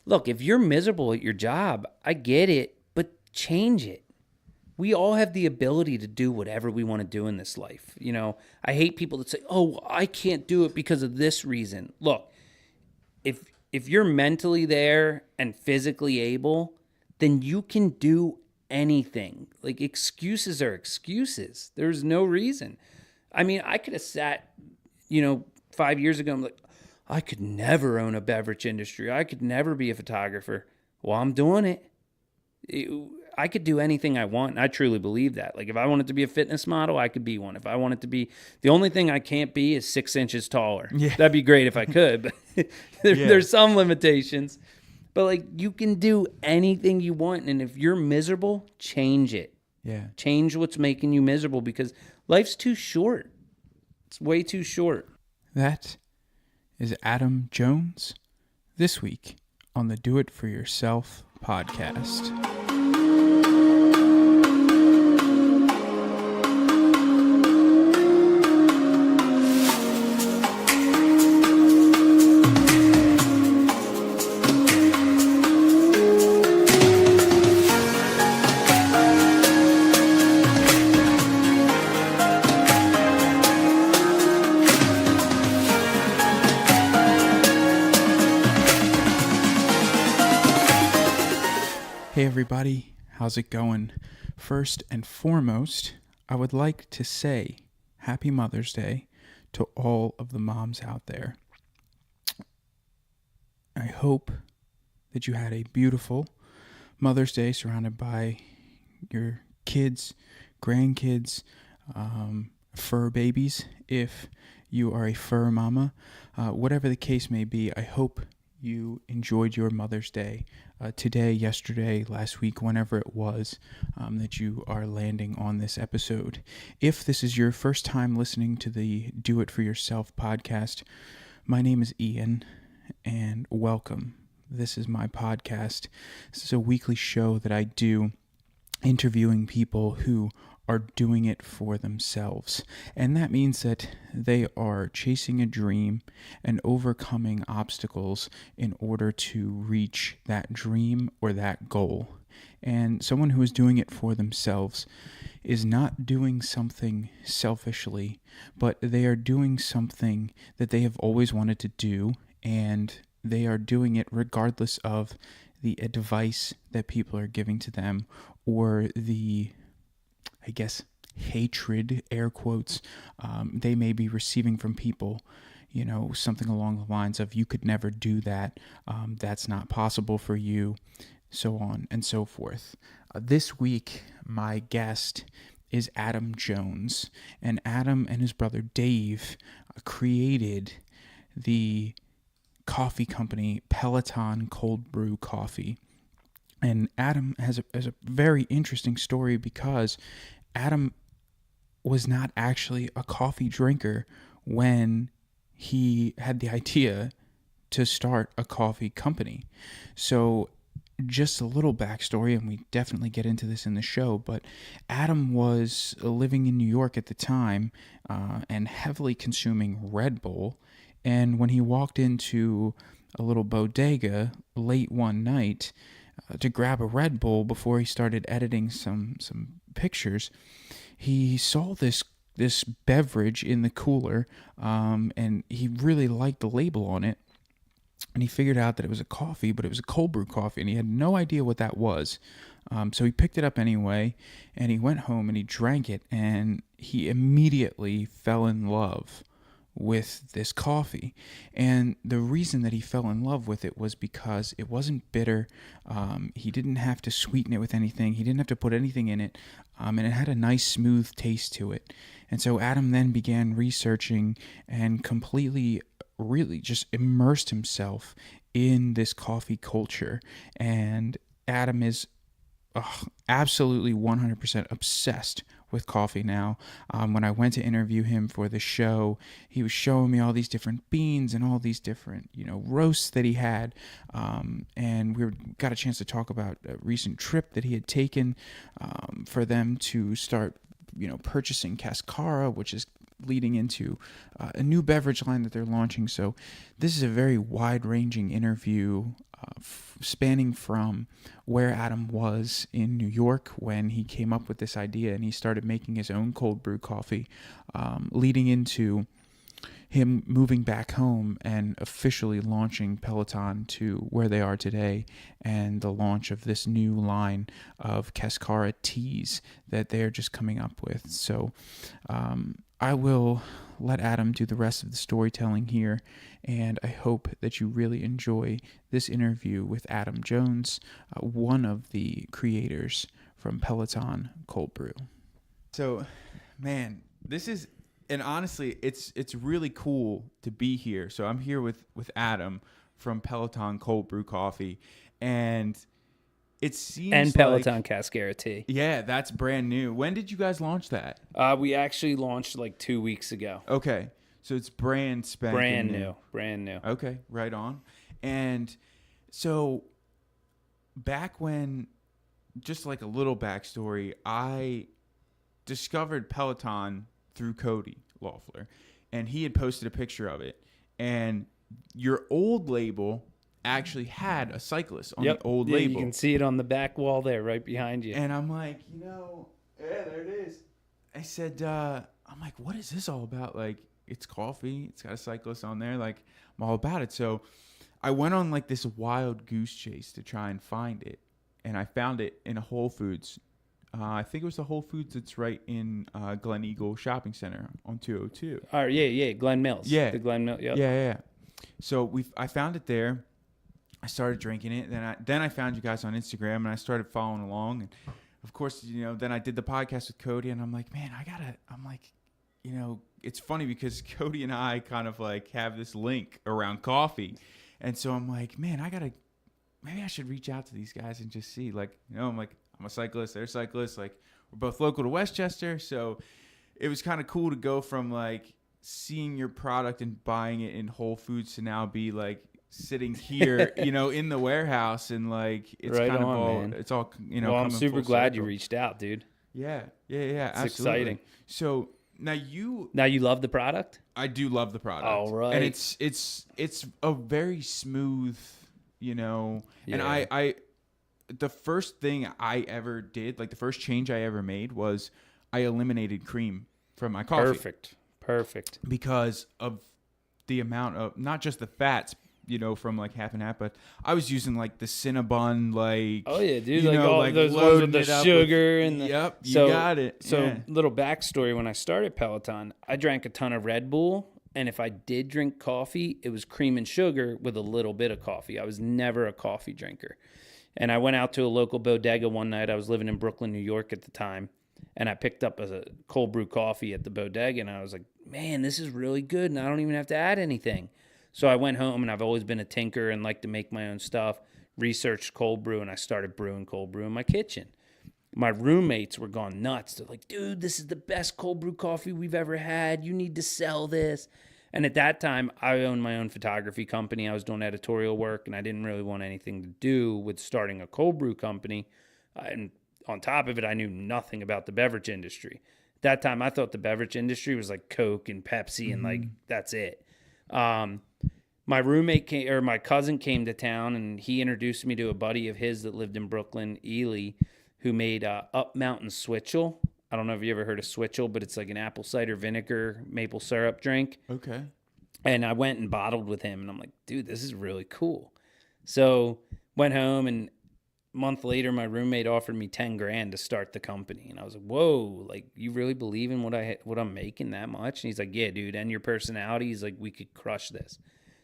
look, if you're miserable at your job, I get it, but change it. We all have the ability to do whatever we want to do in this life. I hate people that say, "Oh, I can't do it because of this reason." Look, if you're mentally there and physically able, then you can do anything. Like, excuses are excuses. There's no reason. I mean, I could have sat, 5 years ago, I'm like, I could never own a beverage industry. I could never be a photographer. Well, I'm doing it. I could do anything I want. And I truly believe that. Like, if I wanted to be a fitness model, I could be one. If I wanted to be, the only thing I can't be is 6 inches taller. Yeah. That'd be great if I could, but there's some limitations. But like, you can do anything you want. And if you're miserable, change it. Yeah. Change what's making you miserable, because life's too short. It's way too short. That is Adam Jones this week on the Do It For Yourself podcast. Hey everybody, how's it going? First and foremost, I would like to say Happy Mother's Day to all of the moms out there. I hope that you had a beautiful Mother's Day surrounded by your kids, grandkids, fur babies, if you are a fur mama. Whatever the case may be, I hope you enjoyed your Mother's Day today, yesterday, last week, whenever it was that you are landing on this episode. If this is your first time listening to the Do It For Yourself podcast, my name is Ian, and welcome. This is my podcast. This is a weekly show that I do interviewing people who are doing it for themselves. And that means that they are chasing a dream and overcoming obstacles in order to reach that dream or that goal. And someone who is doing it for themselves is not doing something selfishly, but they are doing something that they have always wanted to do, and they are doing it regardless of the advice that people are giving to them or the, I guess, hatred, air quotes, they may be receiving from people, something along the lines of, you could never do that, that's not possible for you, so on and so forth. This week, my guest is Adam Jones, and Adam and his brother Dave created the coffee company Peloton Cold Brew Coffee. And Adam has a very interesting story, because Adam was not actually a coffee drinker when he had the idea to start a coffee company. So just a little backstory, and we definitely get into this in the show, but Adam was living in New York at the time and heavily consuming Red Bull. And when he walked into a little bodega late one night to grab a Red Bull before he started editing some pictures, he saw this beverage in the cooler, and he really liked the label on it, and he figured out that it was a coffee, but it was a cold brew coffee, and he had no idea what that was. So he picked it up anyway, and he went home and he drank it, and he immediately fell in love with this coffee. And the reason that he fell in love with it was because it wasn't bitter. He didn't have to sweeten it with anything. He didn't have to put anything in it. And it had a nice smooth taste to it. And so Adam then began researching and completely really just immersed himself in this coffee culture. And Adam is absolutely 100% obsessed with coffee now. When I went to interview him for the show, he was showing me all these different beans and all these different, roasts that he had. And we got a chance to talk about a recent trip that he had taken for them to start, purchasing Cascara, which is leading into a new beverage line that they're launching. So this is a very wide-ranging interview, spanning from where Adam was in New York when he came up with this idea and he started making his own cold brew coffee, leading into him moving back home and officially launching Peloton to where they are today, and the launch of this new line of Cascara teas that they're just coming up with. So I will let Adam do the rest of the storytelling here, and I hope that you really enjoy this interview with Adam Jones, one of the creators from Peloton Cold Brew. So, man, this is... And honestly, it's really cool to be here. So I'm here with Adam from Peloton Cold Brew Coffee, and it seems and Peloton like, Cascara tea. Yeah, that's brand new. When did you guys launch that? We actually launched like 2 weeks ago. Okay, so it's brand spanking brand new. Okay, right on. And so back when, just like a little backstory, I discovered Peloton through Cody Loeffler, and he had posted a picture of it, and your old label actually had a cyclist on the old label. You can see it on the back wall there, right behind you. And I'm like, yeah, there it is. I said, I'm like, what is this all about? Like, it's coffee, it's got a cyclist on there, like, I'm all about it. So I went on like this wild goose chase to try and find it, and I found it in a Whole Foods. I think it was the Whole Foods that's right in Glen Eagle Shopping Center on 202. Yeah, Glen Mills. Yeah. The Glen Mills, yep. Yeah. So I found it there. I started drinking it. Then I found you guys on Instagram, and I started following along. And, of course, then I did the podcast with Cody, and I'm like, man, it's funny because Cody and I kind of like have this link around coffee. And so I'm like, man, maybe I should reach out to these guys and just see, like, I'm like, I'm a cyclist, they're cyclists, like, we're both local to Westchester, so it was kind of cool to go from, like, seeing your product and buying it in Whole Foods to now be, like, sitting here, in the warehouse, and, like, it's right kind on, of all, man. It's all, Well, I'm super glad you reached out, dude. Yeah, it's absolutely. exciting. So, now you love the product? I do love the product. All right. And it's a very smooth, and I the first thing I ever did, like the first change I ever made, was I eliminated cream from my coffee. Perfect. Because of the amount of, not just the fats, from like half and half, but I was using like the Cinnabon, like, oh yeah, dude, like all those ones with the sugar and the, yep, you got it. So little backstory: when I started Peloton, I drank a ton of Red Bull, and if I did drink coffee, it was cream and sugar with a little bit of coffee. I was never a coffee drinker. And I went out to a local bodega one night. I was living in Brooklyn, New York at the time. And I picked up a cold brew coffee at the bodega. And I was like, man, this is really good. And I don't even have to add anything. So I went home, and I've always been a tinker and like to make my own stuff. Researched cold brew, and I started brewing cold brew in my kitchen. My roommates were gone nuts. They're like, dude, this is the best cold brew coffee we've ever had. You need to sell this. And at that time, I owned my own photography company. I was doing editorial work, and I didn't really want anything to do with starting a cold brew company. And on top of it, I knew nothing about the beverage industry. At that time, I thought the beverage industry was like Coke and Pepsi, and like that's it. My my cousin came to town, and he introduced me to a buddy of his that lived in Brooklyn, Ely, who made Up Mountain Switchel. I don't know if you ever heard of Switchel, but it's like an apple cider vinegar maple syrup drink. Okay. And I went and bottled with him, and I'm like, dude, this is really cool. So went home, and a month later, my roommate offered me $10,000 to start the company. And I was like, whoa, like, you really believe in what I'm making that much? And he's like, yeah, dude, and your personality. He's like, we could crush this.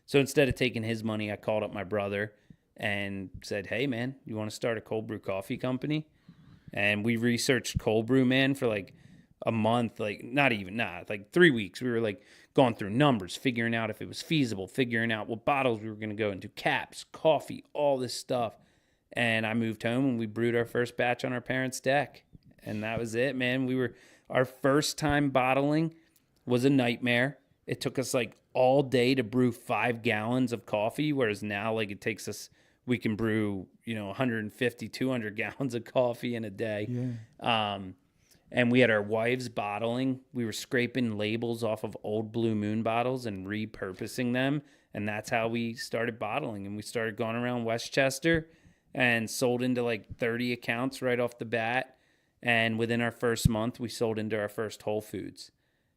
So instead of taking his money, I called up my brother and said, hey, man, you want to start a cold brew coffee company? And we researched cold brew, man, for like a month, like like 3 weeks. We were like going through numbers, figuring out if it was feasible, figuring out what bottles we were going to go into, caps, coffee, all this stuff. And I moved home, and we brewed our first batch on our parents' deck. And that was it, man. Our first time bottling was a nightmare. It took us like all day to brew 5 gallons of coffee, whereas now like it takes us, we can brew, 150, 200 gallons of coffee in a day. Yeah. And we had our wives bottling. We were scraping labels off of old Blue Moon bottles and repurposing them And that's how we started bottling. And we started going around Westchester and sold into like 30 accounts right off the bat. And within our first month, we sold into our first Whole Foods.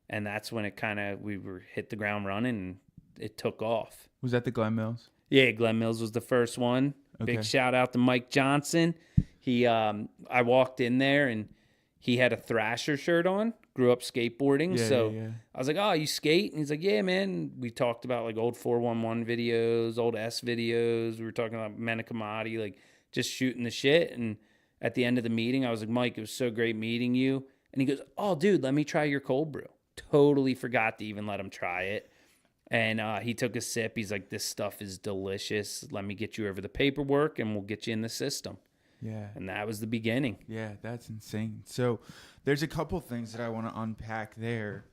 And that's when it we were hit the ground running and it took off. Was that the Glen Mills? Yeah, Glen Mills was the first one. Okay. Big shout out to Mike Johnson. I walked in there and he had a Thrasher shirt on, grew up skateboarding. Yeah. I was like, oh, you skate? And he's like, yeah, man. We talked about like old 411 videos, old S videos. We were talking about Menokamati, like just shooting the shit. And at the end of the meeting, I was like, Mike, it was so great meeting you. And he goes, oh, dude, let me try your cold brew. Totally forgot to even let him try it. And he took a sip. He's like, this stuff is delicious. Let me get you over the paperwork and we'll get you in the system. Yeah. And that was the beginning. Yeah, that's insane. So there's a couple things that I want to unpack there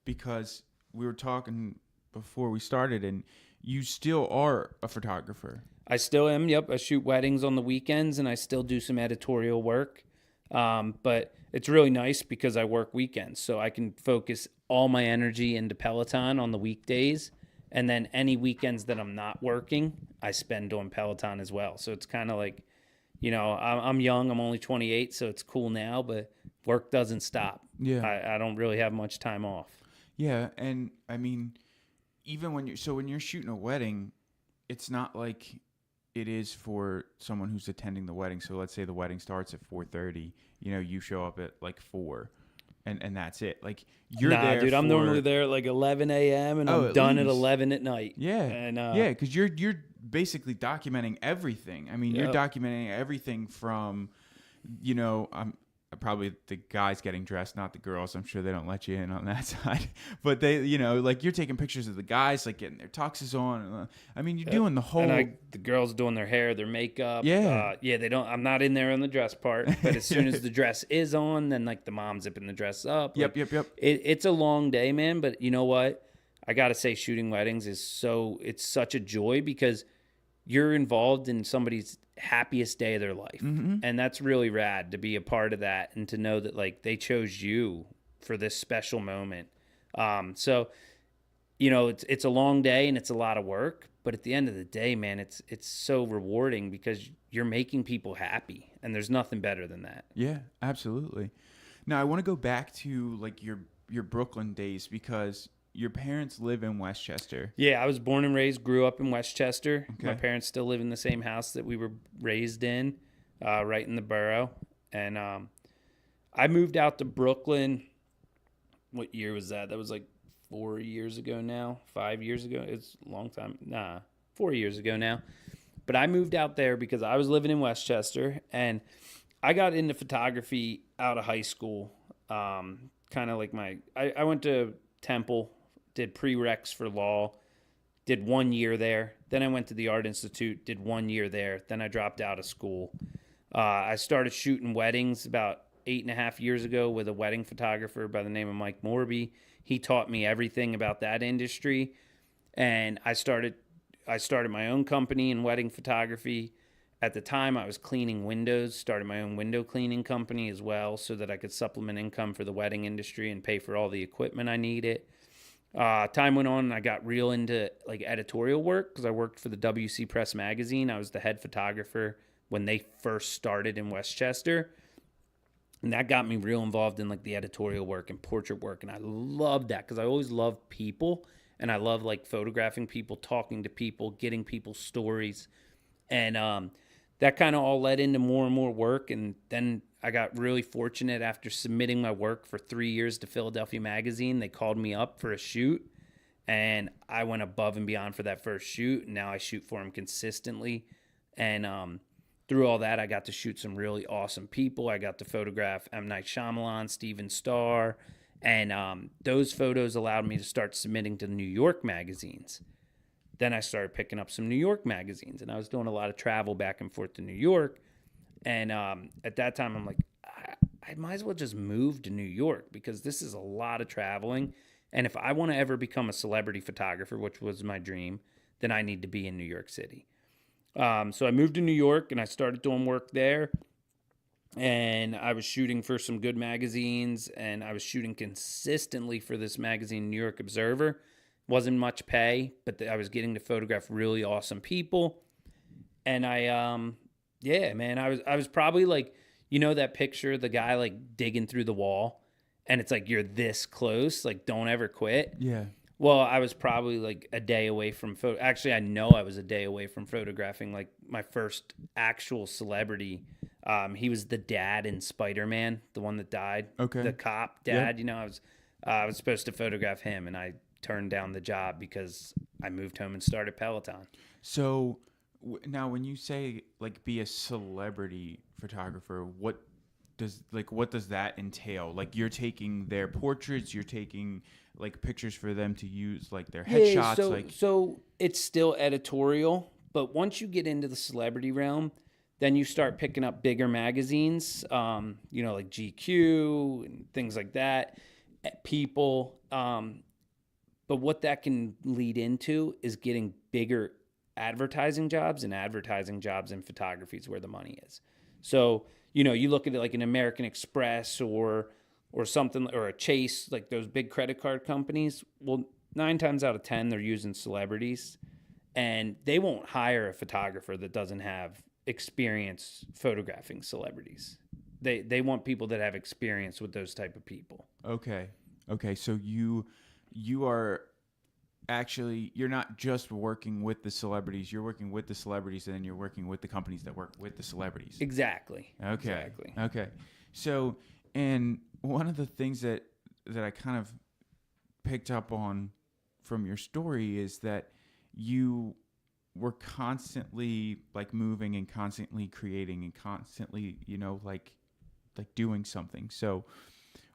because we were talking before we started and you still are a photographer. I still am. Yep. I shoot weddings on the weekends and I still do some editorial work. But it's really nice because I work weekends. So I can focus all my energy into Peloton on the weekdays. And then any weekends that I'm not working, I spend doing Peloton as well. So it's kind of like, you know, I'm young. I'm only 28, so it's cool now, but work doesn't stop. Yeah. I don't really have much time off. Yeah, and I mean, even when you're shooting a wedding, it's not like it is for someone who's attending the wedding. So let's say the wedding starts at 4:30. You know, you show up at like 4, and that's it. Like you're there. Dude, I'm normally there at like 11 a.m. and I'm done at 11 at night. Yeah, and yeah, because you're basically documenting everything. I mean, you're documenting everything from, you know, probably the guys getting dressed, not the girls. I'm sure they don't let you in on that side. But they, you know, like you're taking pictures of the guys, like getting their tuxes on. I mean, you're doing the whole. And the girls doing their hair, their makeup. Yeah. They don't. I'm not in there on the dress part. But as soon as the dress is on, then like the mom's zipping the dress up. Yep. It's a long day, man. But you know what? I gotta say, shooting weddings it's such a joy because you're involved in somebody's happiest day of their life. Mm-hmm. And that's really rad to be a part of that and to know that like they chose you for this special moment. So, you know, it's a long day and it's a lot of work, but at the end of the day, man, it's so rewarding because you're making people happy and there's nothing better than that. Yeah, absolutely. Now I want to go back to like your Brooklyn days because your parents live in Westchester. Yeah, I was born and raised, grew up in Westchester. Okay. My parents still live in the same house that we were raised in, right in the borough. And I moved out to Brooklyn. What year was that? That was like 4 years ago now, 5 years ago. It's a long time. 4 years ago now. But I moved out there because I was living in Westchester, and I got into photography out of high school. Kind of like I went to Temple, did prereqs for law, did 1 year there. Then I went to the Art Institute, did 1 year there. Then I dropped out of school. I started shooting weddings about 8.5 years ago with a wedding photographer by the name of Mike Morby. He taught me everything about that industry. And I started my own company in wedding photography. At the time, I was cleaning windows, started my own window cleaning company as well so that I could supplement income for the wedding industry and pay for all the equipment I needed. Time went on and I got real into like editorial work because I worked for the WC Press magazine. I was the head photographer when they first started in Westchester. And that got me real involved in like the editorial work and portrait work. And I loved that because I always loved people and I love like photographing people, talking to people, getting people's stories. And that kind of all led into more and more work. And then I got really fortunate after submitting my work for 3 years to Philadelphia Magazine. They called me up for a shoot, and I went above and beyond for that first shoot. And now I shoot for them consistently. And through all that, I got to shoot some really awesome people. I got to photograph M. Night Shyamalan, Steven Starr, and those photos allowed me to start submitting to New York magazines. Then I started picking up some New York magazines, and I was doing a lot of travel back and forth to New York. And at that time, I'm like, I might as well just move to New York because this is a lot of traveling. And if I want to ever become a celebrity photographer, which was my dream, then I need to be in New York City. So I moved to New York, and I started doing work there. And I was shooting for some good magazines, and I was shooting consistently for this magazine, New York Observer. Wasn't much pay, but I was getting to photograph really awesome people. And yeah, man, I was probably like, you know, that picture, the guy like digging through the wall, and it's like, you're this close, like, don't ever quit. Yeah. Well, I was probably like a day away from Actually, I know I was a day away from photographing like my first actual celebrity. He was the dad in Spider-Man, the one that died. Okay. The cop dad. You know, I was supposed to photograph him, and I turned down the job because I moved home and started Peloton. So now, when you say like be a celebrity photographer, what does that entail? Like, you're taking their portraits, you're taking like pictures for them to use, like their headshots. So it's still editorial, but once you get into the celebrity realm, then you start picking up bigger magazines, you know, like GQ and things like that. People, but what that can lead into is getting bigger advertising jobs, and advertising jobs in photography is where the money is. So, you know, you look at it like an American Express or something, or a Chase, like those big credit card companies. Well, 9 times out of 10, they're using celebrities, and they won't hire a photographer that doesn't have experience photographing celebrities. They want people that have experience with those type of people. Okay. So you are actually, you're not just working with the celebrities. You're working with the celebrities, and then you're working with the companies that work with the celebrities. Exactly. Okay. Exactly. Okay. So, and one of the things that I kind of picked up on from your story is that you were constantly like moving and constantly creating and constantly, you know, like doing something. So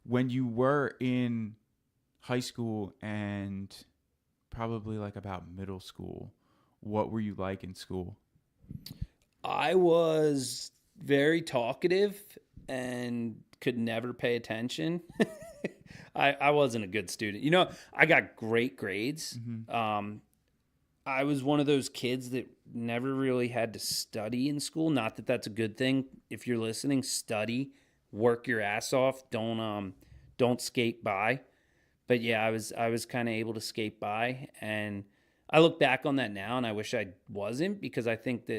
when you were in high school and probably like about middle school, what were you like in school? I was very talkative and could never pay attention. I wasn't a good student. You know, I got great grades. I was one of those kids that never really had to study in school. Not that that's a good thing. If you're listening, study, work your ass off. Don't skate by. But yeah, I was kind of able to skate by, and I look back on that now, and I wish I wasn't, because I think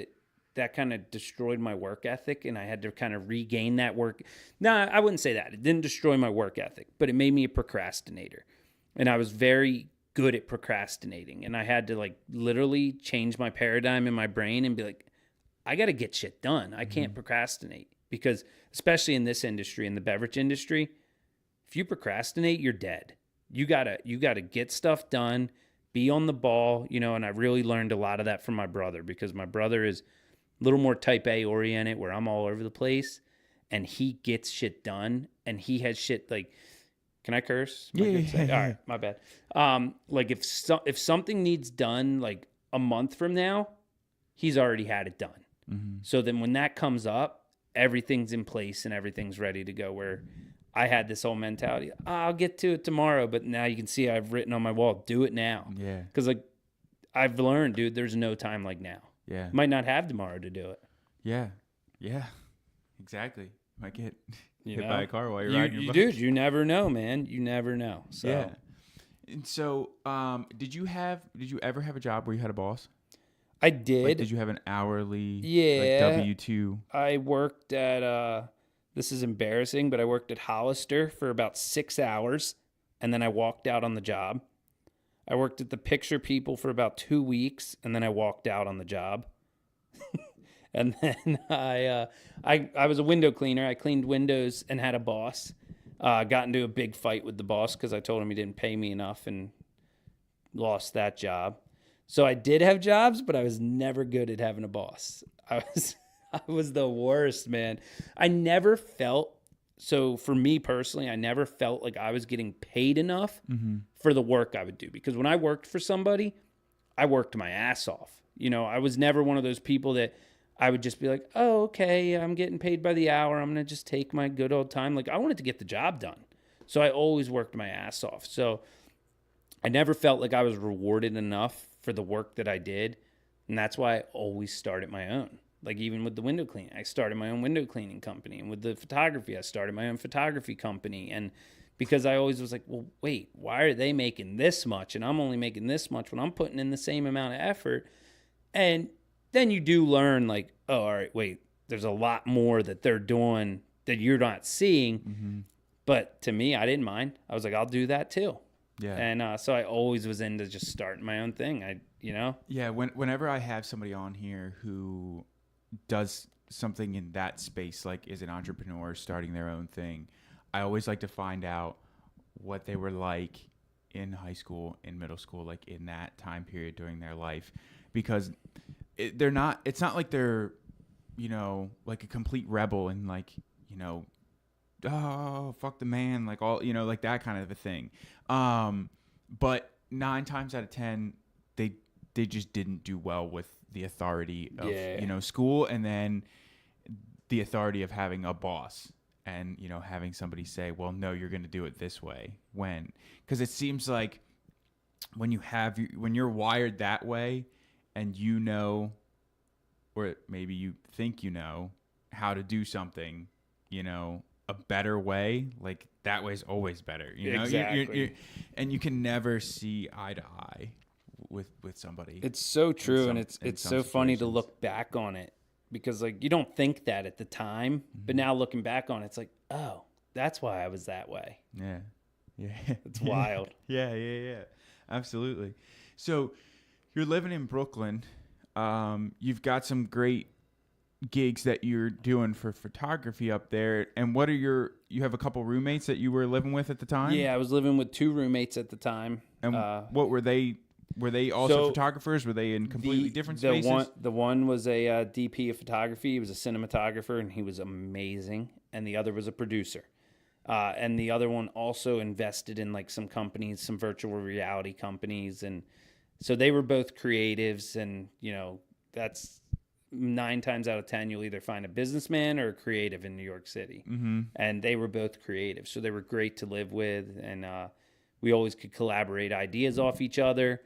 that kind of destroyed my work ethic, and I had to kind of regain that work. No, I wouldn't say that. It didn't destroy my work ethic, but it made me a procrastinator, and I was very good at procrastinating, and I had to like literally change my paradigm in my brain and be like, I got to get shit done. I can't procrastinate, because especially in this industry, in the beverage industry, if you procrastinate, you're dead. You gotta get stuff done, be on the ball, you know. And I really learned a lot of that from my brother, because my brother is a little more type A oriented, where I'm all over the place, and he gets shit done, and he has shit like, can I curse? Yeah. All right, my bad. Like if something needs done like a month from now, he's already had it done. So then when that comes up, everything's in place and everything's ready to go. Where I had this whole mentality, I'll get to it tomorrow, but now you can see I've written on my wall, do it now. Yeah. Because like I've learned, dude, there's no time like now. Yeah. Might not have tomorrow to do it. Yeah. Yeah. Exactly. Might get You hit know? by a car while you're riding your bike. Dude, you never know, man. You never know. So Yeah. And so, did you ever have a job where you had a boss? I did. Like, did you have an hourly, Yeah. like W-2? I worked at this is embarrassing, but I worked at Hollister for about 6 hours, and then I walked out on the job. I worked at the Picture People for about 2 weeks, and then I walked out on the job. And then I was a window cleaner. I cleaned windows and had a boss. Got into a big fight with the boss because I told him he didn't pay me enough, and lost that job. So I did have jobs, but I was never good at having a boss. I was the worst, man. I never felt, so for me personally, I never felt like I was getting paid enough for the work I would do. Because when I worked for somebody, I worked my ass off. You know, I was never one of those people that I would just be like, oh, okay, I'm getting paid by the hour. I'm going to just take my good old time. Like, I wanted to get the job done. So I always worked my ass off. So I never felt like I was rewarded enough for the work that I did. And that's why I always started my own. Like even with the window cleaning, I started my own window cleaning company. And with the photography, I started my own photography company. And because I always was like, well, wait, why are they making this much and I'm only making this much when I'm putting in the same amount of effort? And then you do learn, like, oh, all right, wait, there's a lot more that they're doing that you're not seeing. Mm-hmm. But to me, I didn't mind. I was like, I'll do that too. Yeah. And so I always was into just starting my own thing. Yeah. Whenever I have somebody on here who does something in that space, like is an entrepreneur starting their own thing, I always like to find out what they were like in high school, in middle school, like in that time period during their life, because it's not like they're, like a complete rebel and like, oh, fuck the man, like all, like that kind of a thing. But 9 times out of 10, they just didn't do well with the authority of, school, and then the authority of having a boss and, having somebody say, well, no, you're going to do it this way. Because it seems like when you're wired that way and or maybe you think how to do something, a better way, like that way is always better, Exactly. And you can never see eye to eye with somebody. It's so true, and it's so funny to look back on it, because like you don't think that at the time, but now looking back on it, it's like, oh, that's why I was that way. Yeah. It's wild. Yeah. Absolutely. So you're living in Brooklyn. You've got some great gigs that you're doing for photography up there. And you have a couple roommates that you were living with at the time? Yeah, I was living with 2 roommates at the time. And what were they? Were they also photographers? Were they in completely different spaces? The one was a DP of photography. He was a cinematographer, and he was amazing. And the other was a producer. And the other one also invested in like some companies, some virtual reality companies. And so they were both creatives. And, that's 9 times out of 10, you'll either find a businessman or a creative in New York City. Mm-hmm. And they were both creative. So they were great to live with. And we always could collaborate ideas off each other.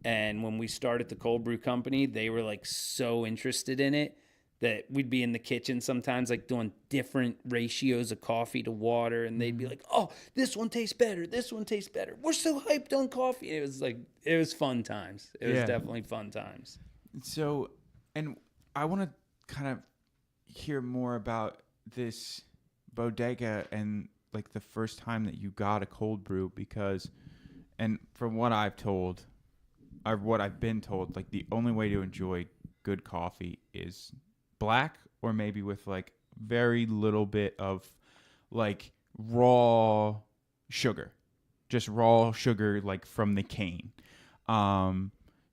And when we started the cold brew company, they were like so interested in it that we'd be in the kitchen sometimes like doing different ratios of coffee to water. And they'd be like, oh, this one tastes better. This one tastes better. We're so hyped on coffee. It was fun times. It was definitely fun times. So, and I want to kind of hear more about this bodega and like the first time that you got a cold brew, because, and from what I've been told, like the only way to enjoy good coffee is black, or maybe with like very little bit of like raw sugar, just raw sugar, like from the cane.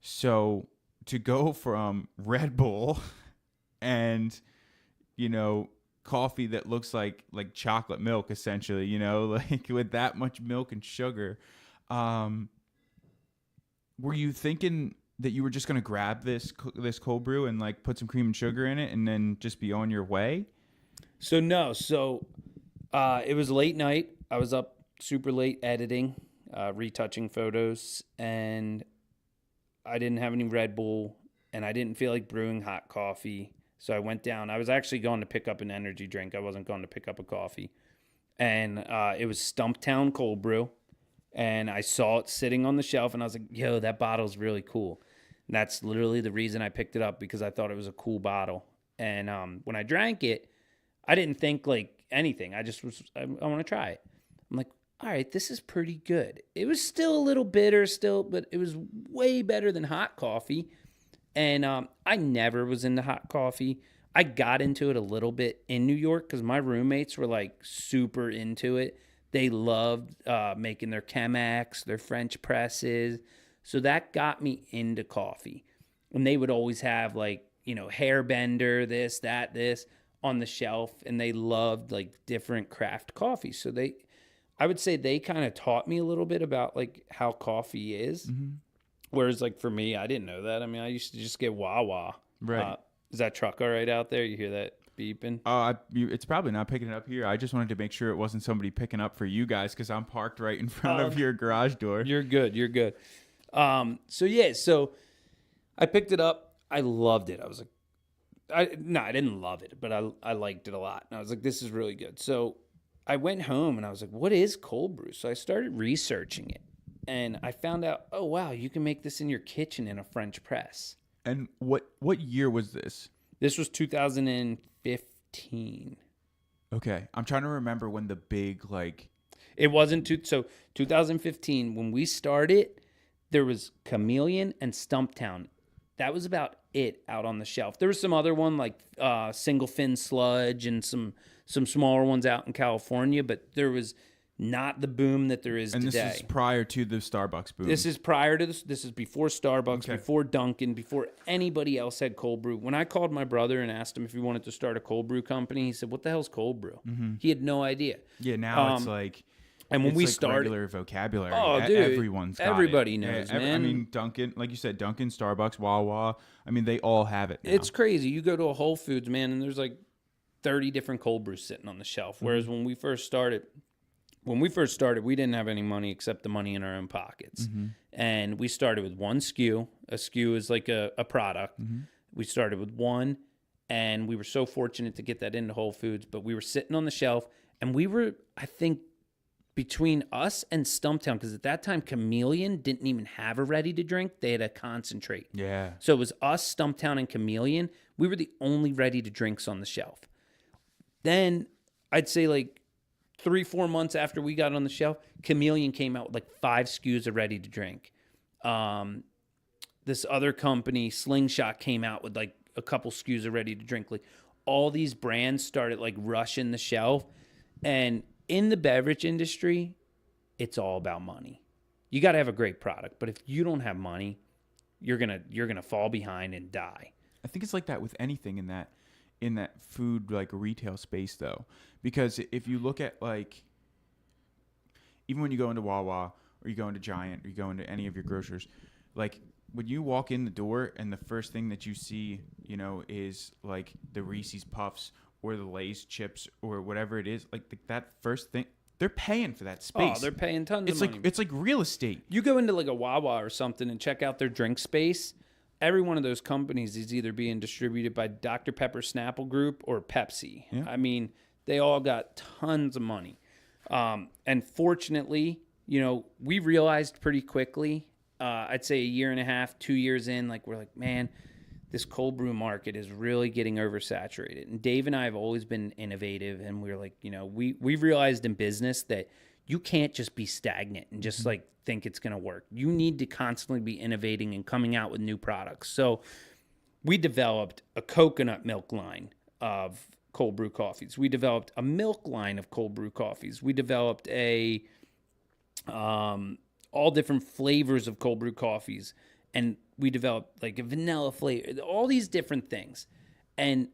So to go from Red Bull and, coffee that looks like chocolate milk, essentially, like with that much milk and sugar, were you thinking that you were just going to grab this cold brew and like put some cream and sugar in it and then just be on your way? So no. It was late night. I was up super late editing, retouching photos, and I didn't have any Red Bull, and I didn't feel like brewing hot coffee. So I went down. I was actually going to pick up an energy drink. I wasn't going to pick up a coffee. And it was Stumptown Cold Brew. And I saw it sitting on the shelf, and I was like, yo, that bottle's really cool. And that's literally the reason I picked it up, because I thought it was a cool bottle. And when I drank it, I didn't think like anything. I just was, I want to try it. I'm like, all right, this is pretty good. It was still a little bitter but it was way better than hot coffee. And I never was into hot coffee. I got into it a little bit in New York because my roommates were like super into it. They loved making their Chemex, their French presses. So that got me into coffee. And they would always have like, Hairbender, this, that, this on the shelf. And they loved like different craft coffee. So I would say they kind of taught me a little bit about like how coffee is. Mm-hmm. Whereas like for me, I didn't know that. I mean, I used to just get Wawa. Right. Is that truck all right out there? You hear that beeping? It's probably not picking it up here. I just wanted to make sure it wasn't somebody picking up for you guys, because I'm parked right in front of your garage door. You're good. So I picked it up. I loved it. I was like, I didn't love it, but I liked it a lot. And I was like, this is really good. So I went home and I was like, what is cold brew? So I started researching it and I found out, oh, wow, you can make this in your kitchen in a French press. And what year was this? This was 2015. Okay, I'm trying to remember when the big like. It wasn't so 2015 when we started. There was Chameleon and Stumptown. That was about it out on the shelf. There was some other one like Single Fin Sludge and some smaller ones out in California, but there was not the boom that there is And today. this is prior to the Starbucks boom. This is prior to this. This is before Starbucks, Okay. before Dunkin', before anybody else had cold brew. When I called my brother and asked him if he wanted to start a cold brew company, he said, "What the hell's cold brew?" He had no idea. Yeah, now it's like. And when it's we like started, regular vocabulary. Oh, dude, Everyone's got everybody it. knows, I man. mean, Dunkin', like you said, Dunkin', Starbucks, Wawa. I mean, they all have it now. it's crazy. You go to a Whole Foods, man, and there's like 30 different cold brews sitting on the shelf. Whereas when we first started, we didn't have any money except the money in our own pockets. And we started with one SKU. A SKU is like a product. We started with one, and we were so fortunate to get that into Whole Foods. But we were sitting on the shelf, and we were, I think, between us and Stumptown, because at that time, Chameleon didn't even have a ready-to-drink. They had a concentrate. Yeah. So it was us, Stumptown, and Chameleon. We were the only ready-to-drinks on the shelf. Then I'd say like 3-4 months after we got on the shelf, Chameleon came out with like 5 SKUs of ready-to-drink. This other company, Slingshot, came out with like a couple SKUs of ready-to-drink. Like all these brands started like rushing the shelf. And in the beverage industry, it's all about money. You got to have a great product, but if you don't have money, you're gonna fall behind and die. I think it's like that with anything in that food like retail space though, because if you look at like even when you go into Wawa or you go into Giant or you go into any of your grocers, like when you walk in the door and the first thing that you see, is like the Reese's Puffs or the Lay's chips or whatever it is, like that first thing, they're paying for that space. Oh, they're paying tons It's of money. it's like real estate. You go into like a Wawa or something and check out their drink space. Every one of those companies is either being distributed by Dr. Pepper Snapple Group or Pepsi. Yeah. I mean, they all got tons of money. And fortunately, we realized pretty quickly, I'd say a year and a half, 2 years in, like we're like, man, this cold brew market is really getting oversaturated. And Dave and I have always been innovative, and we're like, we realized in business that you can't just be stagnant and just like think it's going to work. You need to constantly be innovating and coming out with new products. So we developed a coconut milk line of cold brew coffees. We developed a milk line of cold brew coffees. We developed all different flavors of cold brew coffees. And we developed like a vanilla flavor, all these different things. And,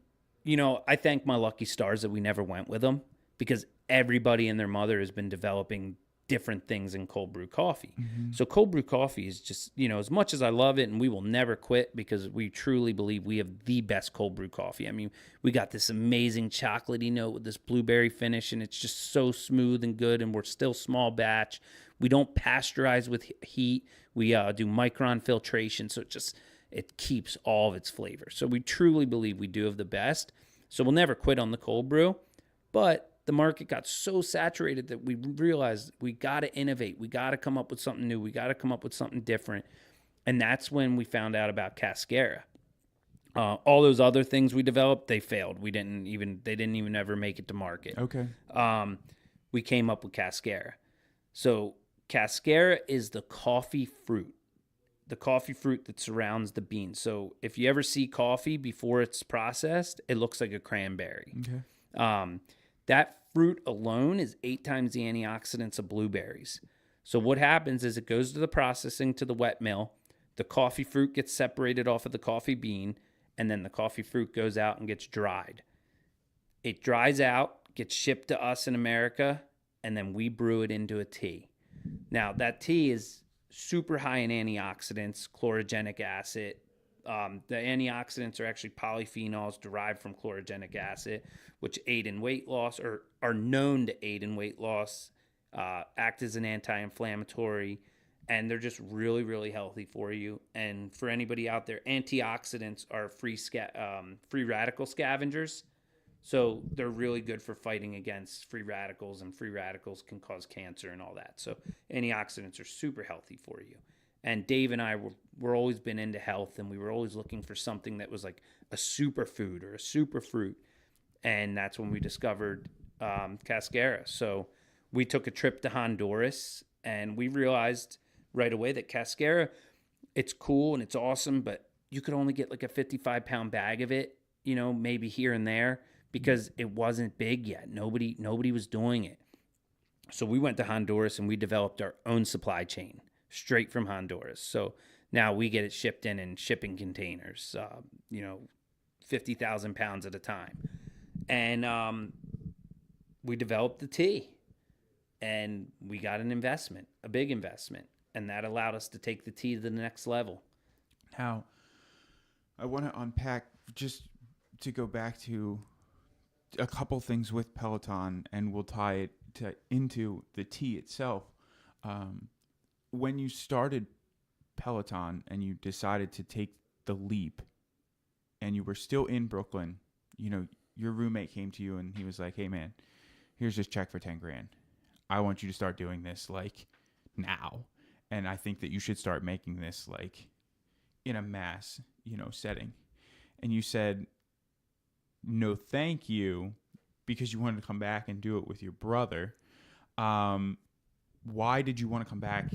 I thank my lucky stars that we never went with them, because everybody and their mother has been developing different things in cold brew coffee. So cold brew coffee is just, as much as I love it, and we will never quit because we truly believe we have the best cold brew coffee. I mean, we got this amazing chocolatey note with this blueberry finish, and it's just so smooth and good, and we're still small batch. We don't pasteurize with heat. We do micron filtration, so it keeps all of its flavor. So we truly believe we do have the best. So we'll never quit on the cold brew, but the market got so saturated that we realized we got to innovate. We got to come up with something new. We got to come up with something different. And that's when we found out about Cascara. All those other things we developed, they failed. They didn't even ever make it to market. Okay. We came up with Cascara. So Cascara is the coffee fruit that surrounds the bean. So if you ever see coffee before it's processed, it looks like a cranberry. Okay. That fruit alone is 8 times the antioxidants of blueberries. So what happens is it goes to the processing to the wet mill. The coffee fruit gets separated off of the coffee bean, and then the coffee fruit goes out and gets dried. It dries out, gets shipped to us in America, and then we brew it into a tea. Now, that tea is super high in antioxidants, chlorogenic acid. The antioxidants are actually polyphenols derived from chlorogenic acid, which aid in weight loss, or are known to aid in weight loss, act as an anti-inflammatory, and they're just really, really healthy for you. And for anybody out there, antioxidants are free radical scavengers. So they're really good for fighting against free radicals, and free radicals can cause cancer and all that. So antioxidants are super healthy for you. And Dave and I were always been into health, and we were always looking for something that was like a superfood or a super fruit. And that's when we discovered Cascara. So we took a trip to Honduras, and we realized right away that Cascara, it's cool and it's awesome, but you could only get like a 55-pound bag of it, maybe here and there, because it wasn't big yet. Nobody was doing it. So we went to Honduras and we developed our own supply chain straight from Honduras. So now we get it shipped in shipping containers, 50,000 pounds at a time. And we developed the tea, and we got an investment, a big investment, and that allowed us to take the tea to the next level. Now, I want to unpack, just to go back to a couple things with Peloton, and we'll tie it into the tea itself. When you started Peloton and you decided to take the leap, and you were still in Brooklyn, your roommate came to you and he was like, "Hey man, here's this check for 10 grand. I want you to start doing this like now. And I think that you should start making this like in a mass, setting." And you said, "No, thank you," because you wanted to come back and do it with your brother. Why did you want to come back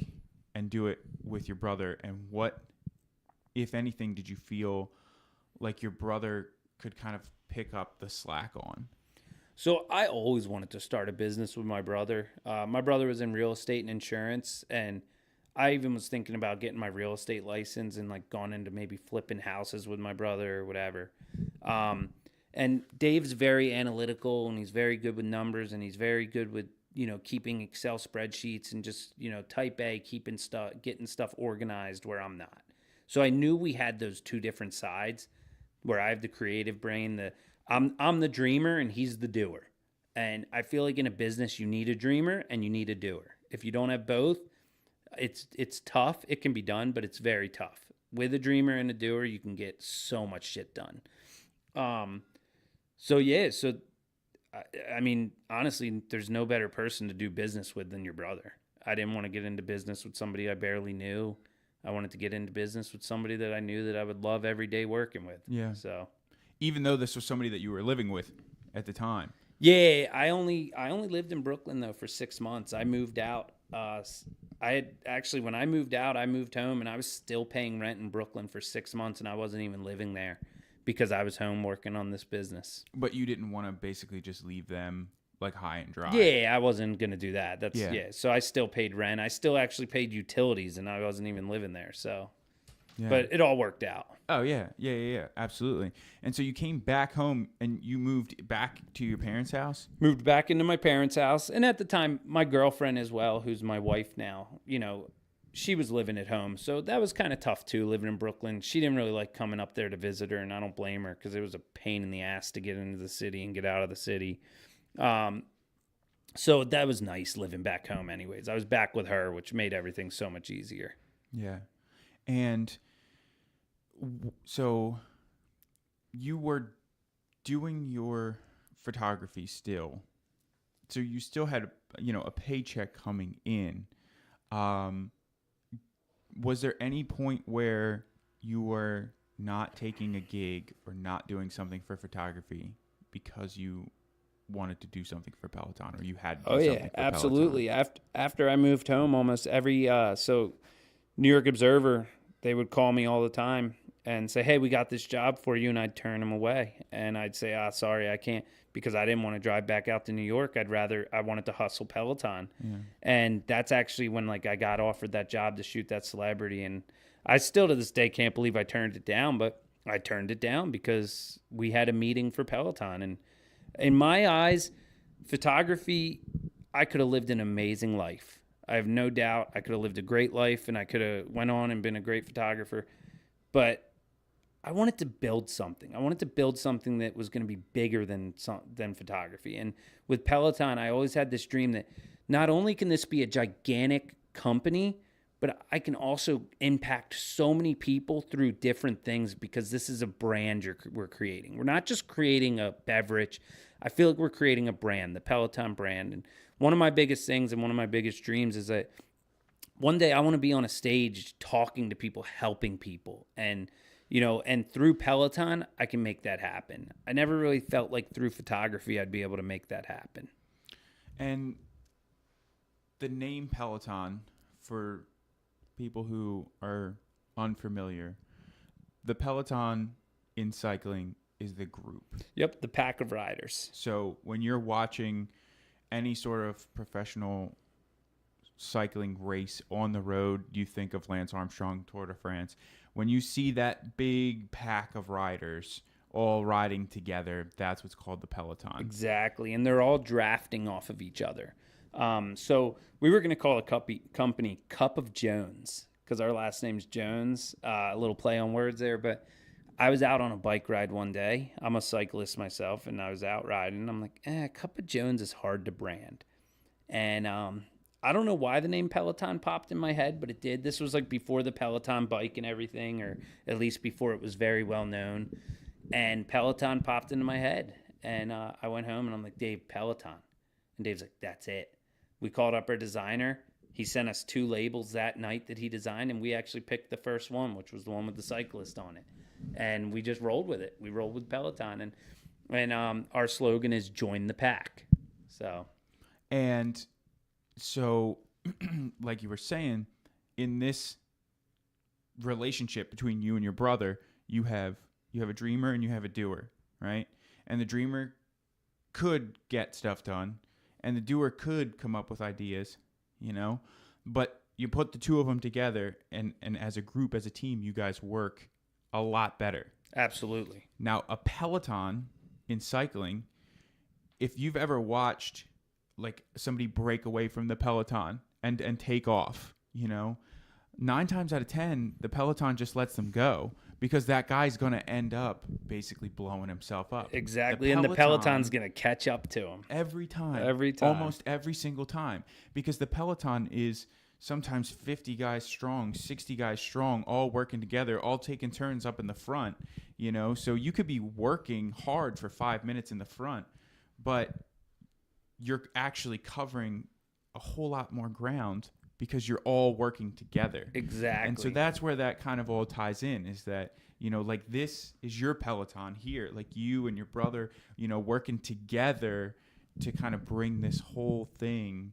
and do it with your brother? And what, if anything, did you feel like your brother could kind of pick up the slack on? So I always wanted to start a business with my brother. My brother was in real estate and insurance, and I even was thinking about getting my real estate license and like gone into maybe flipping houses with my brother or whatever. And Dave's very analytical, and he's very good with numbers, and he's very good with, keeping Excel spreadsheets and just, type A, getting stuff organized where I'm not. So I knew we had those two different sides, where I have the creative brain, I'm the dreamer and he's the doer. And I feel like in a business, you need a dreamer and you need a doer. If you don't have both, it's tough. It can be done, but it's very tough. With a dreamer and a doer, you can get so much shit done. So I mean, honestly, there's no better person to do business with than your brother. I didn't want to get into business with somebody I barely knew. I wanted to get into business with somebody that I knew that I would love every day working with. Yeah. So, even though this was somebody that you were living with at the time. Yeah, I only lived in Brooklyn though for 6 months. I moved out. When I moved out, I moved home, and I was still paying rent in Brooklyn for 6 months, and I wasn't even living there because I was home working on this business. But you didn't want to basically just leave them like high and dry. Yeah, I wasn't gonna do that. So I still paid rent. I still actually paid utilities, and I wasn't even living there. So, yeah. But it all worked out. Oh yeah, absolutely. And so you came back home, and you moved back to your parents' house. Moved back into my parents' house, and at the time, my girlfriend as well, who's my wife now, she was living at home, so that was kind of tough too, living in Brooklyn. She didn't really like coming up there to visit her, and I don't blame her because it was a pain in the ass to get into the city and get out of the city. So that was nice living back home anyways. I was back with her, which made everything so much easier. Yeah. And so you were doing your photography still. So you still had, a paycheck coming in. Was there any point where you were not taking a gig or not doing something for photography because you wanted to do something for Peloton, or you had to do something for absolutely. Peloton? After I moved home, almost every so New York Observer, they would call me all the time and say, "Hey, we got this job for you," and I'd turn them away, and I'd say, "Sorry, I can't," because I didn't want to drive back out to New York. I wanted to hustle Peloton. Yeah. And that's actually when I got offered that job to shoot that celebrity, and I still to this day can't believe I turned it down, but I turned it down because we had a meeting for Peloton. And in my eyes, photography, I could have lived an amazing life. I have no doubt I could have lived a great life, and I could have went on and been a great photographer. But I wanted to build something. I wanted to build something that was going to be bigger than photography. And with Peloton, I always had this dream that not only can this be a gigantic company, but I can also impact so many people through different things because this is a brand we're creating. We're not just creating a beverage. I feel like we're creating a brand, the Peloton brand. And one of my biggest things and one of my biggest dreams is that one day I want to be on a stage talking to people, helping people. And, and through Peloton, I can make that happen. I never really felt like through photography I'd be able to make that happen. And the name Peloton, for people who are unfamiliar, the Peloton in cycling is the group. Yep, the pack of riders. So when you're watching any sort of professional cycling race on the road, you think of Lance Armstrong, Tour de France. When you see that big pack of riders all riding together, that's what's called the Peloton. Exactly, and they're all drafting off of each other. So we were going to call a company Cup of Jones because our last name's Jones. A little play on words there, but I was out on a bike ride one day. I'm a cyclist myself, and I was out riding. I'm like, Cup of Jones is hard to brand. And I don't know why the name Peloton popped in my head, but it did. This was like before the Peloton bike and everything, or at least before it was very well known. And Peloton popped into my head. And I went home, and I'm like, Dave, Peloton. And Dave's like, that's it. We called up our designer. He sent us 2 labels that night that he designed, and we actually picked the first one, which was the one with the cyclist on it. And we just rolled with it. We rolled with Peloton, and our slogan is "Join the Pack." So, like you were saying, in this relationship between you and your brother, you have a dreamer and you have a doer, right? And the dreamer could get stuff done, and the doer could come up with ideas, but you put the two of them together, and as a group, as a team, you guys work a lot better. Absolutely. Now, a Peloton in cycling, if you've ever watched like somebody break away from the Peloton and take off, 9 times out of 10, the Peloton just lets them go because that guy's going to end up basically blowing himself up. Exactly. And the Peloton's going to catch up to him. Every time. Almost every single time. Because the Peloton is sometimes 50 guys strong, 60 guys strong, all working together, all taking turns up in the front, So you could be working hard for 5 minutes in the front, but you're actually covering a whole lot more ground because you're all working together. Exactly. And so that's where that kind of all ties in, is that, like this is your Peloton here, like you and your brother, working together to kind of bring this whole thing.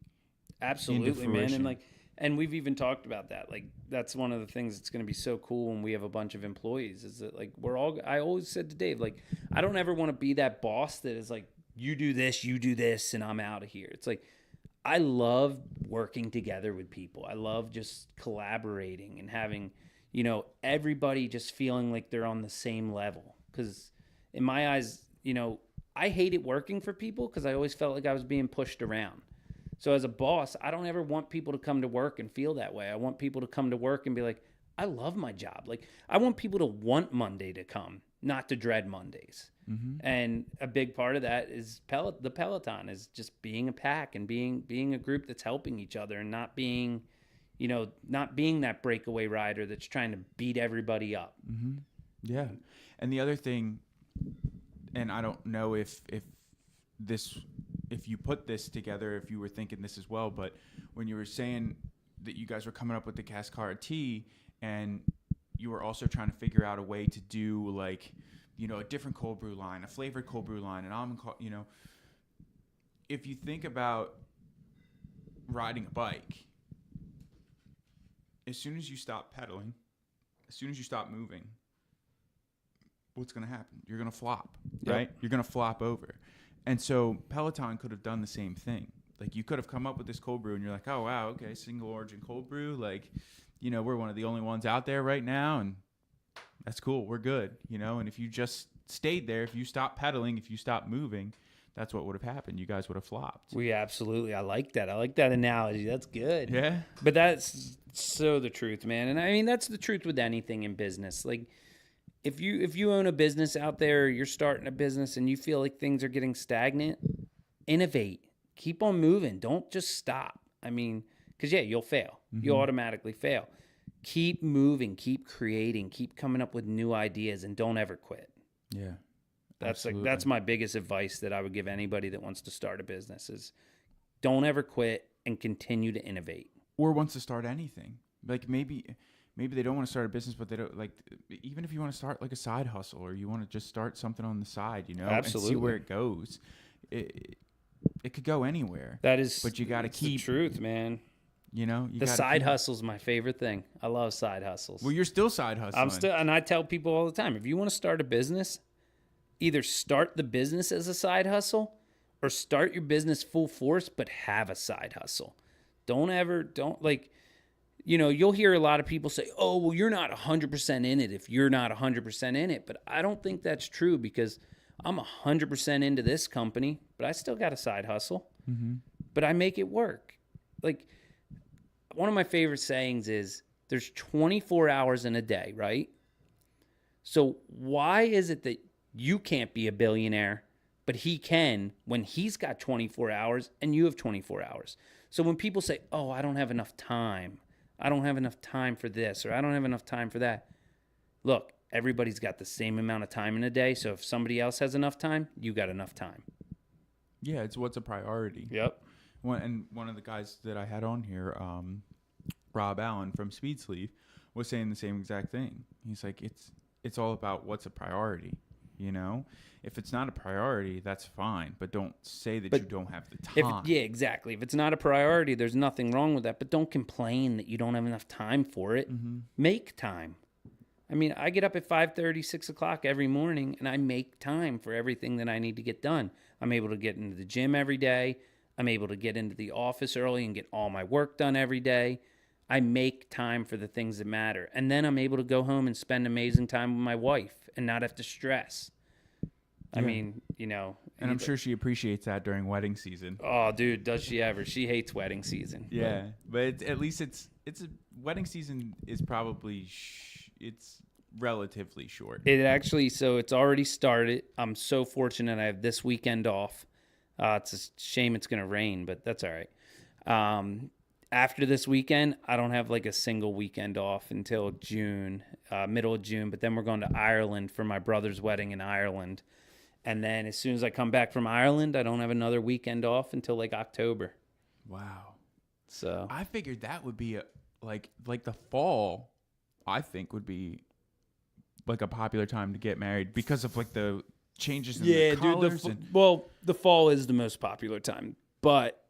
Absolutely, man. And we've even talked about that. Like, that's one of the things that's going to be so cool when we have a bunch of employees is that, like, I always said to Dave, like, I don't ever want to be that boss that is like, you do this, and I'm out of here. It's like, I love working together with people. I love just collaborating and having, everybody just feeling like they're on the same level. Because in my eyes, I hated working for people because I always felt like I was being pushed around. So as a boss, I don't ever want people to come to work and feel that way. I want people to come to work and be like, I love my job. Like, I want people to want Monday to come, not to dread Mondays. Mm-hmm. And a big part of that is the Peloton is just being a pack and being a group that's helping each other and not being that breakaway rider that's trying to beat everybody up. Mm-hmm. Yeah. And the other thing, and I don't know if you put this together, if you were thinking this as well, but when you were saying that you guys were coming up with the Cascara tea, and you were also trying to figure out a way to do like, a different cold brew line, a flavored cold brew line, an almond if you think about riding a bike, as soon as you stop pedaling, as soon as you stop moving, what's going to happen? You're going to flop, right? You're going to flop over. And so Peloton could have done the same thing. Like, you could have come up with this cold brew and you're like, oh, wow, okay, single origin cold brew. Like, we're one of the only ones out there right now, and that's cool. We're good, and if you just stayed there, if you stopped pedaling, if you stopped moving, that's what would have happened. You guys would have flopped. I like that. I like that analogy. That's good. Yeah. But that's so the truth, man. And I mean, that's the truth with anything in business. Like, if you own a business out there, or you're starting a business and you feel like things are getting stagnant, innovate. Keep on moving. Don't just stop. I mean, Because, yeah, you'll fail. You'll automatically fail. Keep moving, keep creating, keep coming up with new ideas, and don't ever quit. Yeah. That's my biggest advice that I would give anybody that wants to start a business is don't ever quit and continue to innovate. Or wants to start anything. Like maybe they don't want to start a business, but they don't like, even if you want to start like a side hustle or you want to just start something on the side, and see where it goes. It could go anywhere. That is, but you got to keep the truth, man. The side hustle's my favorite thing. I love side hustles. Well, you're still side hustling. And I tell people all the time, if you want to start a business, either start the business as a side hustle or start your business full force, but have a side hustle. You'll hear a lot of people say, oh, well, you're not 100% in it if you're not 100% in it. But I don't think that's true because I'm 100% into this company, but I still got a side hustle. But I make it work. Like, one of my favorite sayings is there's 24 hours in a day, right? So why is it that you can't be a billionaire, but he can when he's got 24 hours and you have 24 hours? So when people say, oh, I don't have enough time, I don't have enough time for this, or I don't have enough time for that. Look, everybody's got the same amount of time in a day. So if somebody else has enough time, you got enough time. Yeah, it's what's a priority. Yep. One of the guys that I had on here, Rob Allen from Speed Sleeve, was saying the same exact thing. He's like, it's all about what's a priority. If it's not a priority, that's fine, but don't say that you don't have the time. Exactly. If it's not a priority, there's nothing wrong with that, but don't complain that you don't have enough time for it. Make time. I mean, I get up at 5:30, 6 o'clock every morning, and I make time for everything that I need to get done. I'm able to get into the gym every day. I'm able to get into the office early and get all my work done every day. I make time for the things that matter. And then I'm able to go home and spend amazing time with my wife and not have to stress. I mean, And I'm sure she appreciates that during wedding season. Oh, dude, does she ever? She hates wedding season. Yeah, but at least it's a wedding season is probably it's relatively short. It actually, so it's already started. I'm so fortunate I have this weekend off. It's a shame it's going to rain, but that's all right. After this weekend, I don't have like a single weekend off until June, middle of June. But then we're going to Ireland for my brother's wedding in Ireland. And then as soon as I come back from Ireland, I don't have another weekend off until like October. Wow. So I figured that would be like the fall, I think would be like a popular time to get married because of like the changes in the colors. The fall is the most popular time. But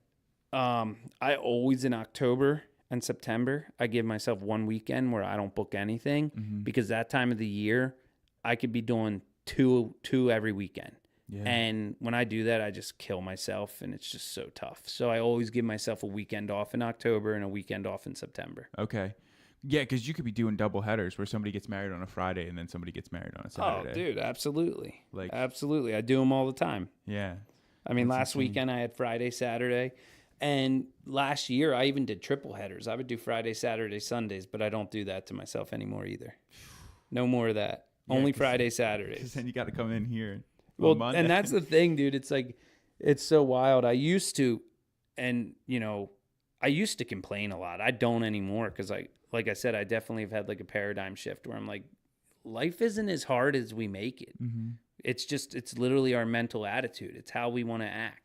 I always in October and September, I give myself one weekend where I don't book anything because that time of the year, I could be doing two every weekend. Yeah. And when I do that, I just kill myself and it's just so tough. So I always give myself a weekend off in October and a weekend off in September. Okay. Yeah, because you could be doing double headers where somebody gets married on a Friday and then somebody gets married on a Saturday. Oh, dude, absolutely. Absolutely. I do them all the time. Yeah. I mean, last weekend I had Friday, Saturday. And last year I even did triple headers. I would do Friday, Saturday, Sundays, but I don't do that to myself anymore either. No more of that. Yeah, only Friday, Saturdays. Because then you got to come in here. Well, Monday. And that's the thing, dude. It's like, it's so wild. I used to complain a lot. I don't anymore because like I said, I definitely have had like a paradigm shift where I'm like, life isn't as hard as we make it. It's literally our mental attitude. It's how we want to act.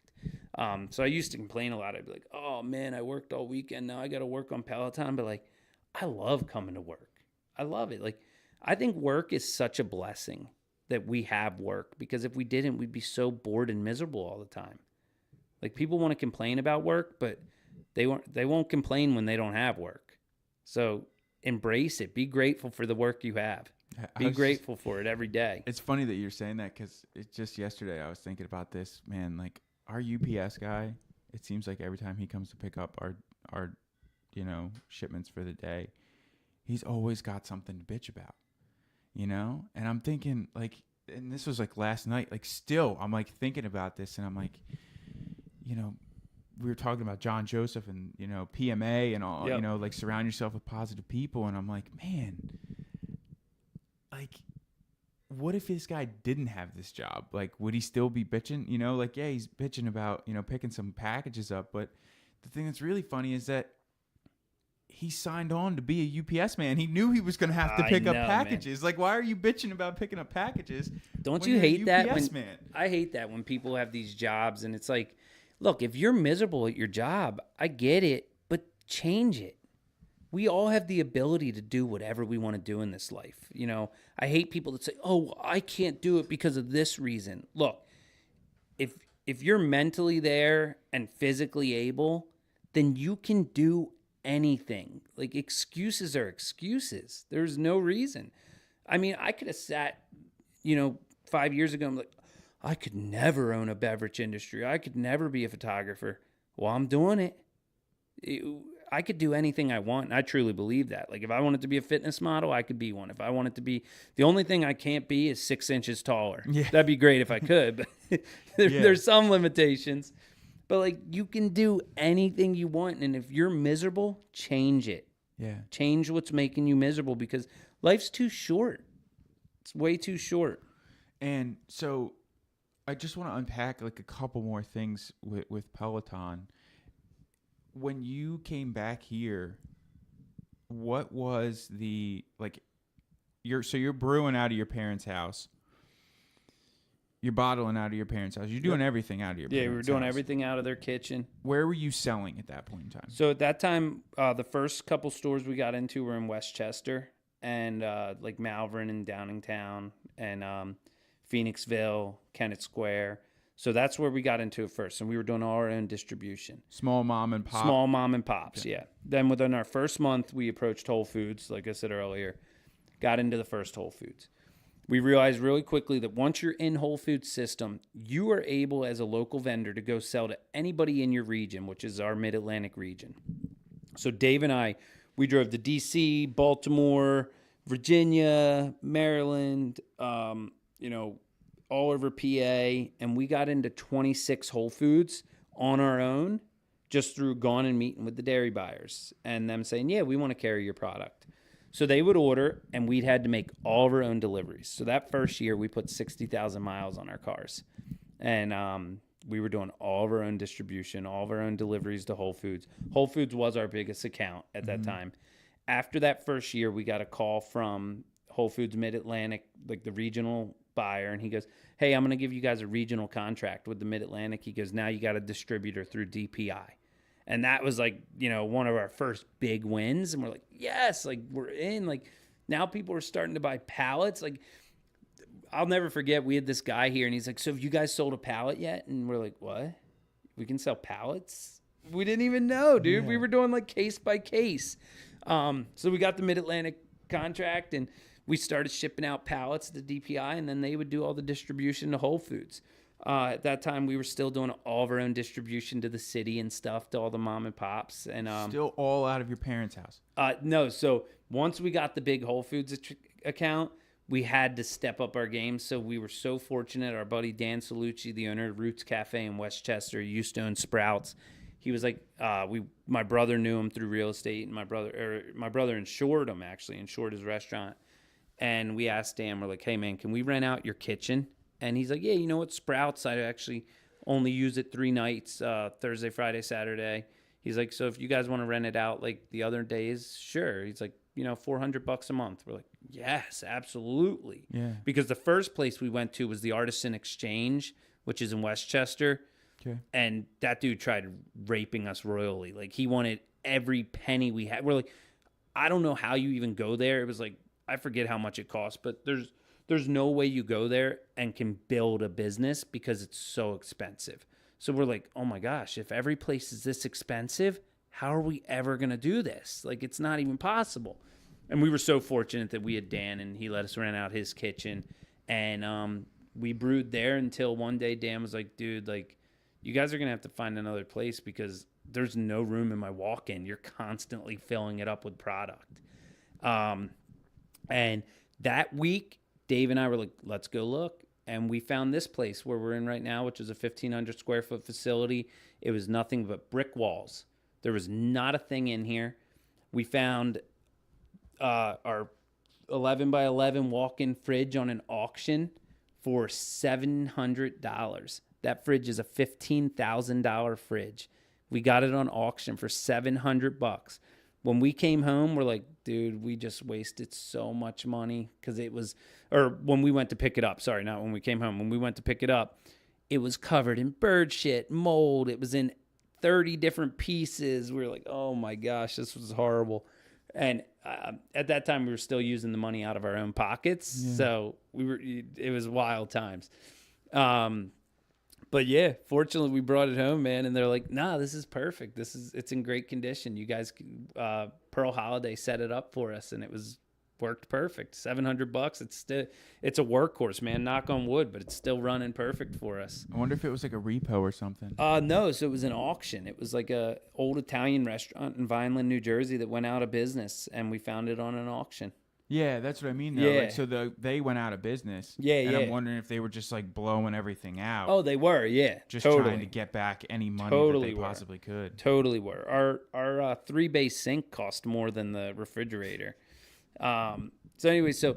So I used to complain a lot. I'd be like, oh man, I worked all weekend. Now I got to work on Peloton. But like, I love coming to work. I love it. Like, I think work is such a blessing that we have work because if we didn't, we'd be so bored and miserable all the time. Like, people want to complain about work, but they won't complain when they don't have work. So embrace it. Be grateful for the work you have. Be grateful for it every day. It's funny that you're saying that because it's just yesterday I was thinking about this, man. Like, our UPS guy, it seems like every time he comes to pick up our shipments for the day, he's always got something to bitch about, And I'm thinking, like, and this was like last night, like, still I'm like thinking about this, and I'm like, we were talking about John Joseph and PMA and all, Yep. Like, surround yourself with positive people, and I'm like, man, like, what if this guy didn't have this job? Like, would he still be bitching? Like, yeah, he's bitching about, picking some packages up. But the thing that's really funny is that he signed on to be a UPS man. He knew he was going to have to pick up packages. Man. Like, why are you bitching about picking up packages? Don't you hate that? I hate that when people have these jobs and it's like, look, if you're miserable at your job, I get it, but change it. We all have the ability to do whatever we want to do in this life. You know, I hate people that say, oh, I can't do it because of this reason. Look, if you're mentally there and physically able, then you can do anything. Like, excuses are excuses. There's no reason. I mean, I could have sat, 5 years ago, I'm like, I could never own a beverage industry. I could never be a photographer. Well, I'm doing it. I could do anything I want. And I truly believe that. Like, if I wanted to be a fitness model, I could be one. If I wanted to be, the only thing I can't be is 6 inches taller. Yeah. That'd be great if I could, but there's some limitations. But like, you can do anything you want. And if you're miserable, change it. Yeah. Change what's making you miserable, because life's too short. It's way too short. And so I just want to unpack like a couple more things with Peloton. When you came back here, what was the, like, you're brewing out of your parents' house. You're bottling out of your parents' house. You're doing everything out of your parents' house. Yeah, we were doing everything out of their kitchen. Where were you selling at that point in time? So at that time, the first couple stores we got into were in Westchester and like Malvern and Downingtown and Phoenixville, Kennett Square. So that's where we got into it first. And we were doing all our own distribution. Small mom and pop. Small mom and pops, yeah. Then within our first month, we approached Whole Foods, like I said earlier. Got into the first Whole Foods. We realized really quickly that once you're in Whole Foods system, you are able as a local vendor to go sell to anybody in your region, which is our Mid-Atlantic region. So Dave and I, we drove to D.C., Baltimore, Virginia, Maryland, all over PA, and we got into 26 Whole Foods on our own just through going and meeting with the dairy buyers and them saying, yeah, we want to carry your product. So they would order, and we'd had to make all of our own deliveries. So that first year, we put 60,000 miles on our cars. And we were doing all of our own distribution, all of our own deliveries to Whole Foods. Whole Foods was our biggest account at that time. After that first year, we got a call from Whole Foods Mid-Atlantic, like the regional buyer, and he goes, hey, I'm going to give you guys a regional contract with the Mid-Atlantic. He goes, now you got a distributor through DPI. And that was like, one of our first big wins. And we're like, yes, like we're in. Like now people are starting to buy pallets. Like I'll never forget, we had this guy here and he's like, so have you guys sold a pallet yet? And we're like, what? We can sell pallets? We didn't even know, dude. Yeah. We were doing like case by case. So we got the Mid-Atlantic contract and we started shipping out pallets to DPI, and then they would do all the distribution to Whole Foods. At that time, we were still doing all of our own distribution to the city and stuff, to all the mom and pops. And still all out of your parents' house? No. So once we got the big Whole Foods account, we had to step up our game. So we were so fortunate. Our buddy Dan Salucci, the owner of Roots Cafe in Westchester, used to own Sprouts. He was like, my brother knew him through real estate, and my brother insured him, insured his restaurant. And we asked Dan, we're like, hey man, can we rent out your kitchen? And he's like, yeah, you know what, Sprouts, I actually only use it 3 nights, Thursday, Friday, Saturday. He's like, so if you guys want to rent it out like the other days, sure. He's like, $400 a month. We're like, yes, absolutely. Yeah. Because the first place we went to was the Artisan Exchange, which is in Westchester. Okay. And that dude tried raping us royally. Like he wanted every penny we had. We're like, I don't know how you even go there. It was like, I forget how much it costs, but there's no way you go there and can build a business because it's so expensive. So we're like, oh my gosh, if every place is this expensive, how are we ever going to do this? Like, it's not even possible. And we were so fortunate that we had Dan, and he let us rent out his kitchen. And we brewed there until one day Dan was like, dude, like, you guys are going to have to find another place because there's no room in my walk-in. You're constantly filling it up with product. And that week, Dave and I were like, let's go look. And we found this place where we're in right now, which is a 1,500 square foot facility. It was nothing but brick walls. There was not a thing in here. We found our 11 by 11 walk-in fridge on an auction for $700. That fridge is a $15,000 fridge. We got it on auction for $700. When we came home, we're like, dude, we just wasted so much money because it was, or when we went to pick it up, sorry, not when we came home, when we went to pick it up, it was covered in bird shit, mold. It was in 30 different pieces. We were like, oh my gosh, this was horrible. And at that time, we were still using the money out of our own pockets. Yeah. So it was wild times. But yeah, fortunately we brought it home, man, and they're like, "Nah, this is perfect. It's in great condition. You guys, Pearl Holiday set it up for us, and worked perfect. $700. It's a workhorse, man. Knock on wood, but it's still running perfect for us. I wonder if it was like a repo or something. No, so it was an auction. It was like a old Italian restaurant in Vineland, New Jersey, that went out of business, and we found it on an auction. Yeah, that's what I mean, though. Yeah. Like, so they went out of business. Yeah, and yeah. I'm wondering if they were just like blowing everything out. Oh, they were, yeah, just totally. trying to get back any money Totally that they were. possibly could. Totally were. Our 3-bay sink cost more than the refrigerator. So anyway, so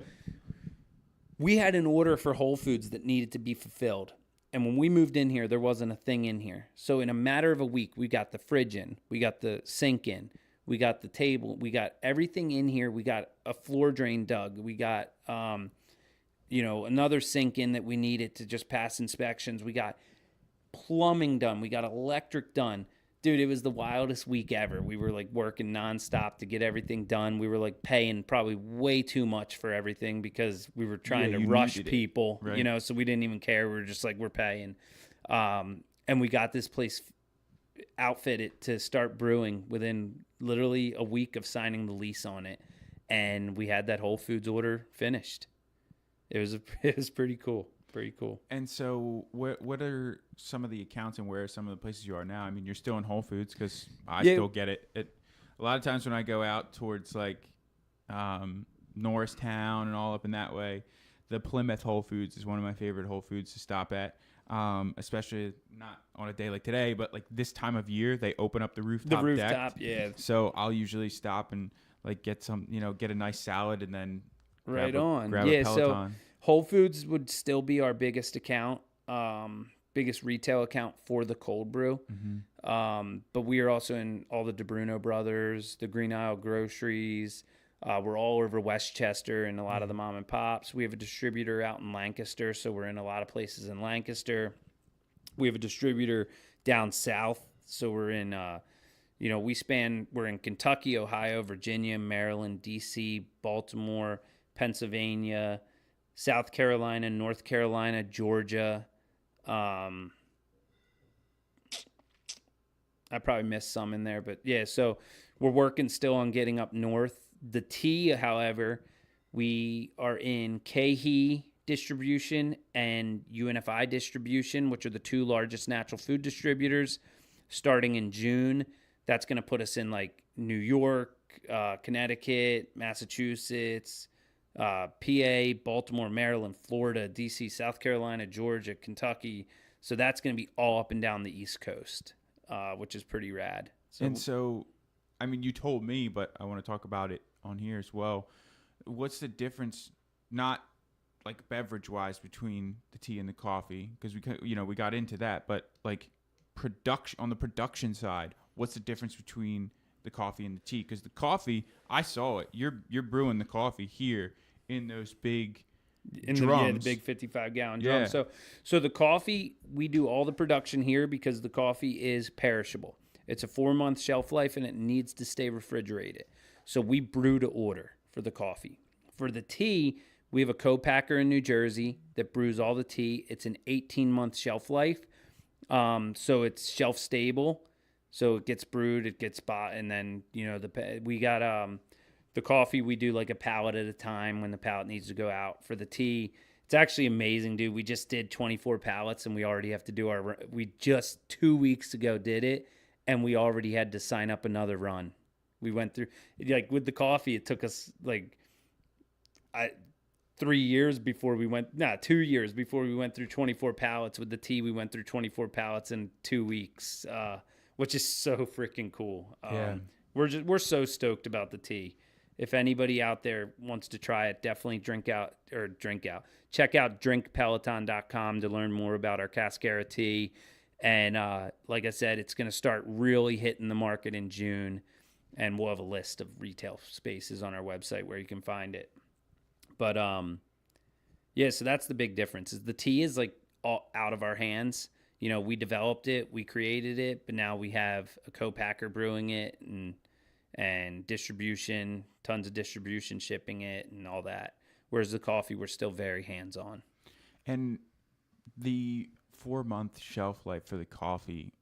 we had an order for Whole Foods that needed to be fulfilled. And when we moved in here, there wasn't a thing in here. So in a matter of a week, we got the fridge in, we got the sink in, we got the table, we got everything in here. We got a floor drain dug. We got, another sink in that we needed to just pass inspections. We got plumbing done. We got electric done. Dude, it was the wildest week ever. We were like working nonstop to get everything done. We were like paying probably way too much for everything because we were trying to rush people, right. So we didn't even care. We were just like, we're paying. And we got this place outfitted to start brewing within literally a week of signing the lease on it. And we had that Whole Foods order finished. It was pretty cool. Pretty cool. And so what are some of the accounts and where are some of the places you are now? I mean, you're still in Whole Foods because I still get it. A lot of times when I go out towards like Norristown and all up in that way, the Plymouth Whole Foods is one of my favorite Whole Foods to stop at, especially not on a day like today, but like this time of year, they open up the rooftop deck. Yeah. So I'll usually stop and like get some, get a nice salad and then grab a Peloton. So Whole Foods would still be our biggest account, biggest retail account for the cold brew. Mm-hmm. But we are also in all the DeBruno Brothers, the Green Isle Groceries. We're all over Westchester and a lot of the mom and pops. We have a distributor out in Lancaster, so we're in a lot of places in Lancaster. We have a distributor down south, so we're in, we're in Kentucky, Ohio, Virginia, Maryland, D.C., Baltimore, Pennsylvania, South Carolina, North Carolina, Georgia. I probably missed some in there, but yeah, so we're working still on getting up north. The tea, however, we are in KeHE distribution and UNFI distribution, which are the two largest natural food distributors, starting in June. That's going to put us in like New York, Connecticut, Massachusetts, PA, Baltimore, Maryland, Florida, DC, South Carolina, Georgia, Kentucky. So that's going to be all up and down the East Coast, which is pretty rad. So, I mean, you told me, but I want to talk about it on here as well. What's the difference, not like beverage-wise, between the tea and the coffee? Because we got into that, but like on the production side, what's the difference between the coffee and the tea? Because the coffee, I saw it. You're brewing the coffee here in those big drums. The big 55-gallon drums. So the coffee, we do all the production here because the coffee is perishable. It's a 4-month shelf life and it needs to stay refrigerated. So we brew to order for the coffee. For the tea, we have a co-packer in New Jersey that brews all the tea. It's an 18-month shelf life. So it's shelf stable. So it gets brewed, it gets bought, and then, we got the coffee, we do like a pallet at a time when the pallet needs to go out. For the tea, it's actually amazing, dude. We just did 24 pallets, and we already have to do we just 2 weeks ago did it, and we already had to sign up another run. We went through, like with the coffee, it took us like 2 years before we went through 24 pallets. With the tea, we went through 24 pallets in 2 weeks, which is so freaking cool. We're so stoked about the tea. If anybody out there wants to try it, definitely check out drinkpeloton.com to learn more about our Cascara tea. And like I said, it's going to start really hitting the market in June. and we'll have a list of retail spaces on our website where you can find it. But yeah, so that's the big difference. Is the tea is like all out of our hands. You know, we developed it, we created it, but now we have a co-packer brewing it and distribution, tons of distribution, shipping it and all that. Whereas the coffee, we're still very hands-on. And the 4-month shelf life for the coffee,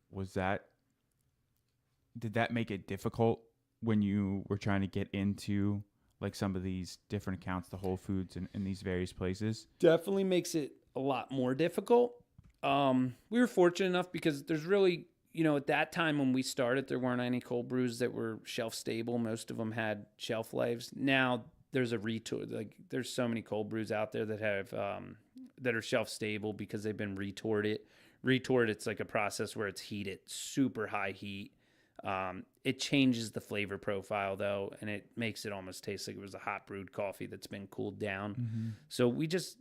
did that make it difficult when you were trying to get into like some of these different accounts, the Whole Foods and these various places? Definitely makes it a lot more difficult. We were fortunate enough because there's really, you know, at that time when we started, there weren't any cold brews that were shelf stable. Most of them had shelf lives. Now there's a retort. Like there's so many cold brews out there that have that are shelf stable because they've been retorted. Retort, it's like a process where it's heated, super high heat. It changes the flavor profile though, and it makes it almost taste like it was a hot brewed coffee that's been cooled down. Mm-hmm. So we just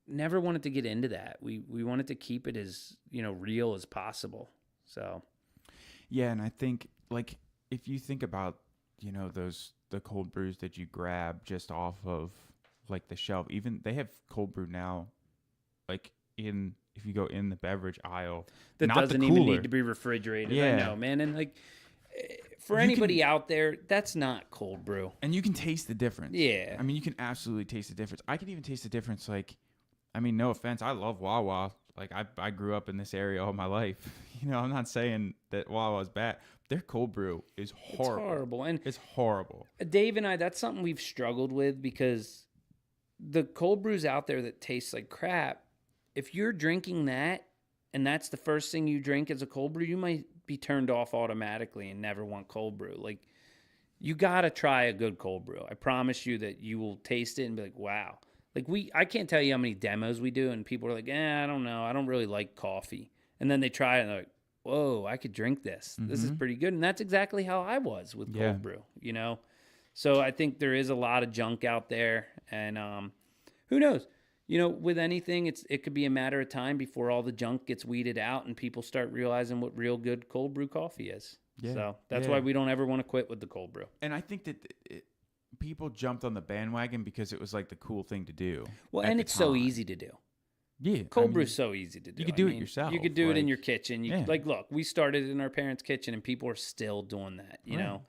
never wanted to get into that. We wanted to keep it as, you know, real as possible. So yeah, and I think like if you think about, you know, the cold brews that you grab just off of like the shelf, even they have cold brew now, like if you go in the beverage aisle, that not doesn't the even cooler. need to be refrigerated. Yeah. I know, man, and like for anybody out there, that's not cold brew. And you can taste the difference. Yeah. I mean, you can absolutely taste the difference. I can even taste the difference. Like, I mean, no offense, I love Wawa. Like, I grew up in this area all my life. You know, I'm not saying that Wawa's bad. Their cold brew is horrible. It's horrible. And it's horrible. Dave and I, that's something we've struggled with because the cold brews out there that taste like crap, if you're drinking that and that's the first thing you drink as a cold brew, you might be turned off automatically and never want cold brew. Like, you got to try a good cold brew. I promise you that you will taste it and be like, wow. Like I can't tell you how many demos we do and people are like, I don't know. I don't really like coffee. And then they try it and they're like, whoa, I could drink this. Mm-hmm. This is pretty good. And that's exactly how I was with cold brew, you know? So I think there is a lot of junk out there and who knows? You know, with anything, it could be a matter of time before all the junk gets weeded out and people start realizing what real good cold brew coffee is. Yeah. So that's why we don't ever want to quit with the cold brew. And I think that people jumped on the bandwagon because it was like the cool thing to do. Well, and it's so easy to do. Yeah. Cold brew's so easy to do. You could do it yourself. You could do it in your kitchen. Like, look, we started in our parents' kitchen and people are still doing that, you know?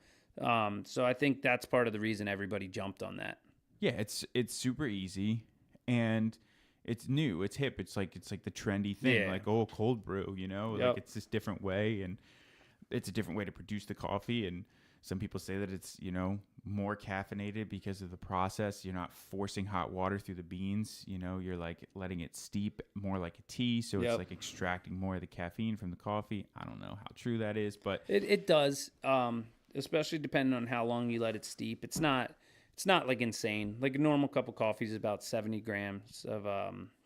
So I think that's part of the reason everybody jumped on that. Yeah, it's super easy and it's new, it's hip. It's like the trendy thing, like, oh, cold brew, you know? Like it's this different way and it's a different way to produce the coffee. And some people say that it's, you know, more caffeinated because of the process. You're not forcing hot water through the beans. You know, you're like letting it steep more like a tea. So it's like extracting more of the caffeine from the coffee. I don't know how true that is, but it does, especially depending on how long you let it steep. It's not like insane. Like a normal cup of coffee is about 70 grams of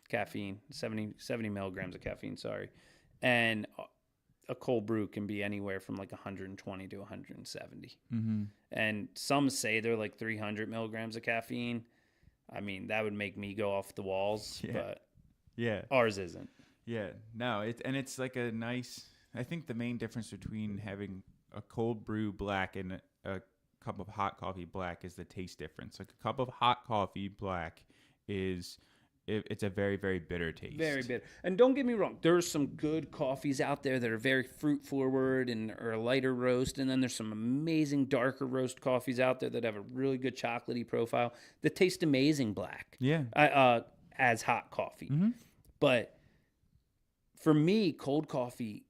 caffeine, 70 milligrams of caffeine, sorry. And a cold brew can be anywhere from like 120 to 170. Mm-hmm. And some say they're like 300 milligrams of caffeine. I mean, that would make me go off the walls, but ours isn't. Yeah, no, it's like a nice, I think the main difference between having a cold brew black and a cup of hot coffee black is the taste difference. Like a cup of hot coffee black it's a very, very bitter taste. Very bitter. And don't get me wrong, there's some good coffees out there that are very fruit forward and are a lighter roast. And then there's some amazing darker roast coffees out there that have a really good chocolatey profile that taste amazing black. Yeah. As hot coffee. Mm-hmm. But for me, cold coffee,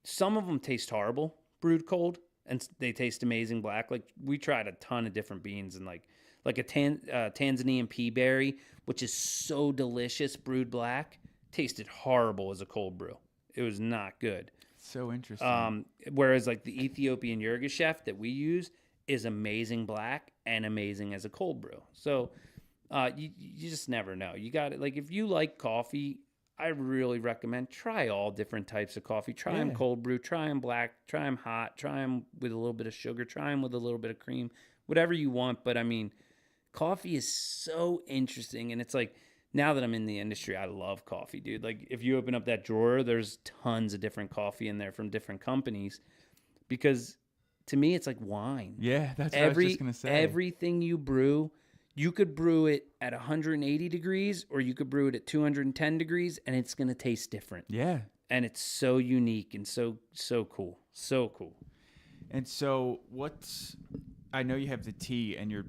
some of them taste horrible, brewed cold, and they taste amazing black. Like we tried a ton of different beans and like a Tanzanian pea berry, which is so delicious, brewed black, tasted horrible as a cold brew. It was not good. So interesting. Whereas like the Ethiopian Yirgacheffe that we use is amazing black and amazing as a cold brew. So you just never know. You got it. Like if you like coffee, I really recommend try all different types of coffee. Try them cold brew, try them black, try them hot, try them with a little bit of sugar, try them with a little bit of cream, whatever you want. But I mean, coffee is so interesting. And it's like, now that I'm in the industry, I love coffee, dude. Like if you open up that drawer, there's tons of different coffee in there from different companies because to me, it's like wine. Yeah, that's what I was just going to say. Everything you brew, you could brew it at 180 degrees or you could brew it at 210 degrees and it's going to taste different. Yeah. And it's so unique and so cool. So cool. And so I know you have the tea and you're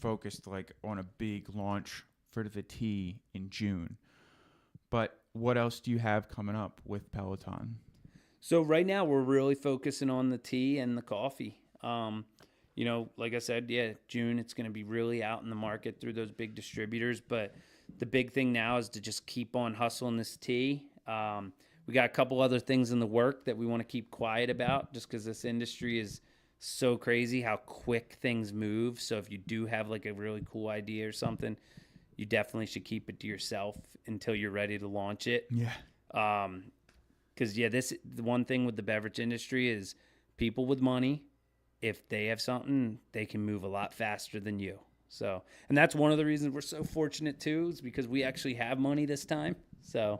focused like on a big launch for the tea in June. But what else do you have coming up with Peloton? So right now we're really focusing on the tea and the coffee. Like I said, June, it's going to be really out in the market through those big distributors. But the big thing now is to just keep on hustling this tea. We got a couple other things in the work that we want to keep quiet about just because this industry is so crazy how quick things move. So if you do have like a really cool idea or something, you definitely should keep it to yourself until you're ready to launch it. Yeah. Because, the one thing with the beverage industry is people with money, if they have something, they can move a lot faster than you. So, and that's one of the reasons we're so fortunate, too, is because we actually have money this time. So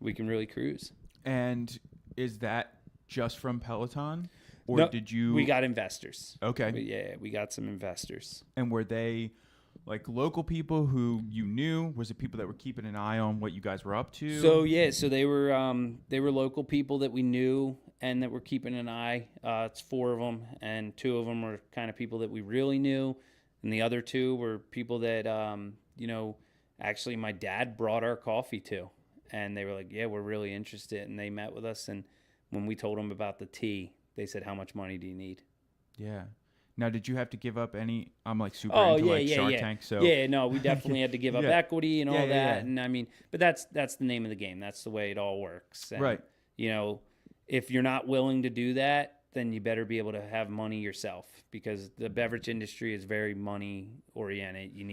we can really cruise. And is that just from Peloton? Or No, did you... We got investors. Okay. We got some investors. And were they... like local people who you knew? Was it people that were keeping an eye on what you guys were up to? So they were local people that we knew and that were keeping an eye. It's 4 of them, and 2 of them were kind of people that we really knew, and the other 2 were people that actually my dad brought our coffee to, and they were like, "Yeah, we're really interested," and they met with us, and when we told them about the tea, they said, "How much money do you need?" Yeah. Now, did you have to give up any? I'm like super into Shark Tank, so no, we definitely had to give up equity and all that, yeah. and I mean, but that's the name of the game. That's the way it all works, and, right? If you're not willing to do that, then you better be able to have money yourself because the beverage industry is very money oriented. You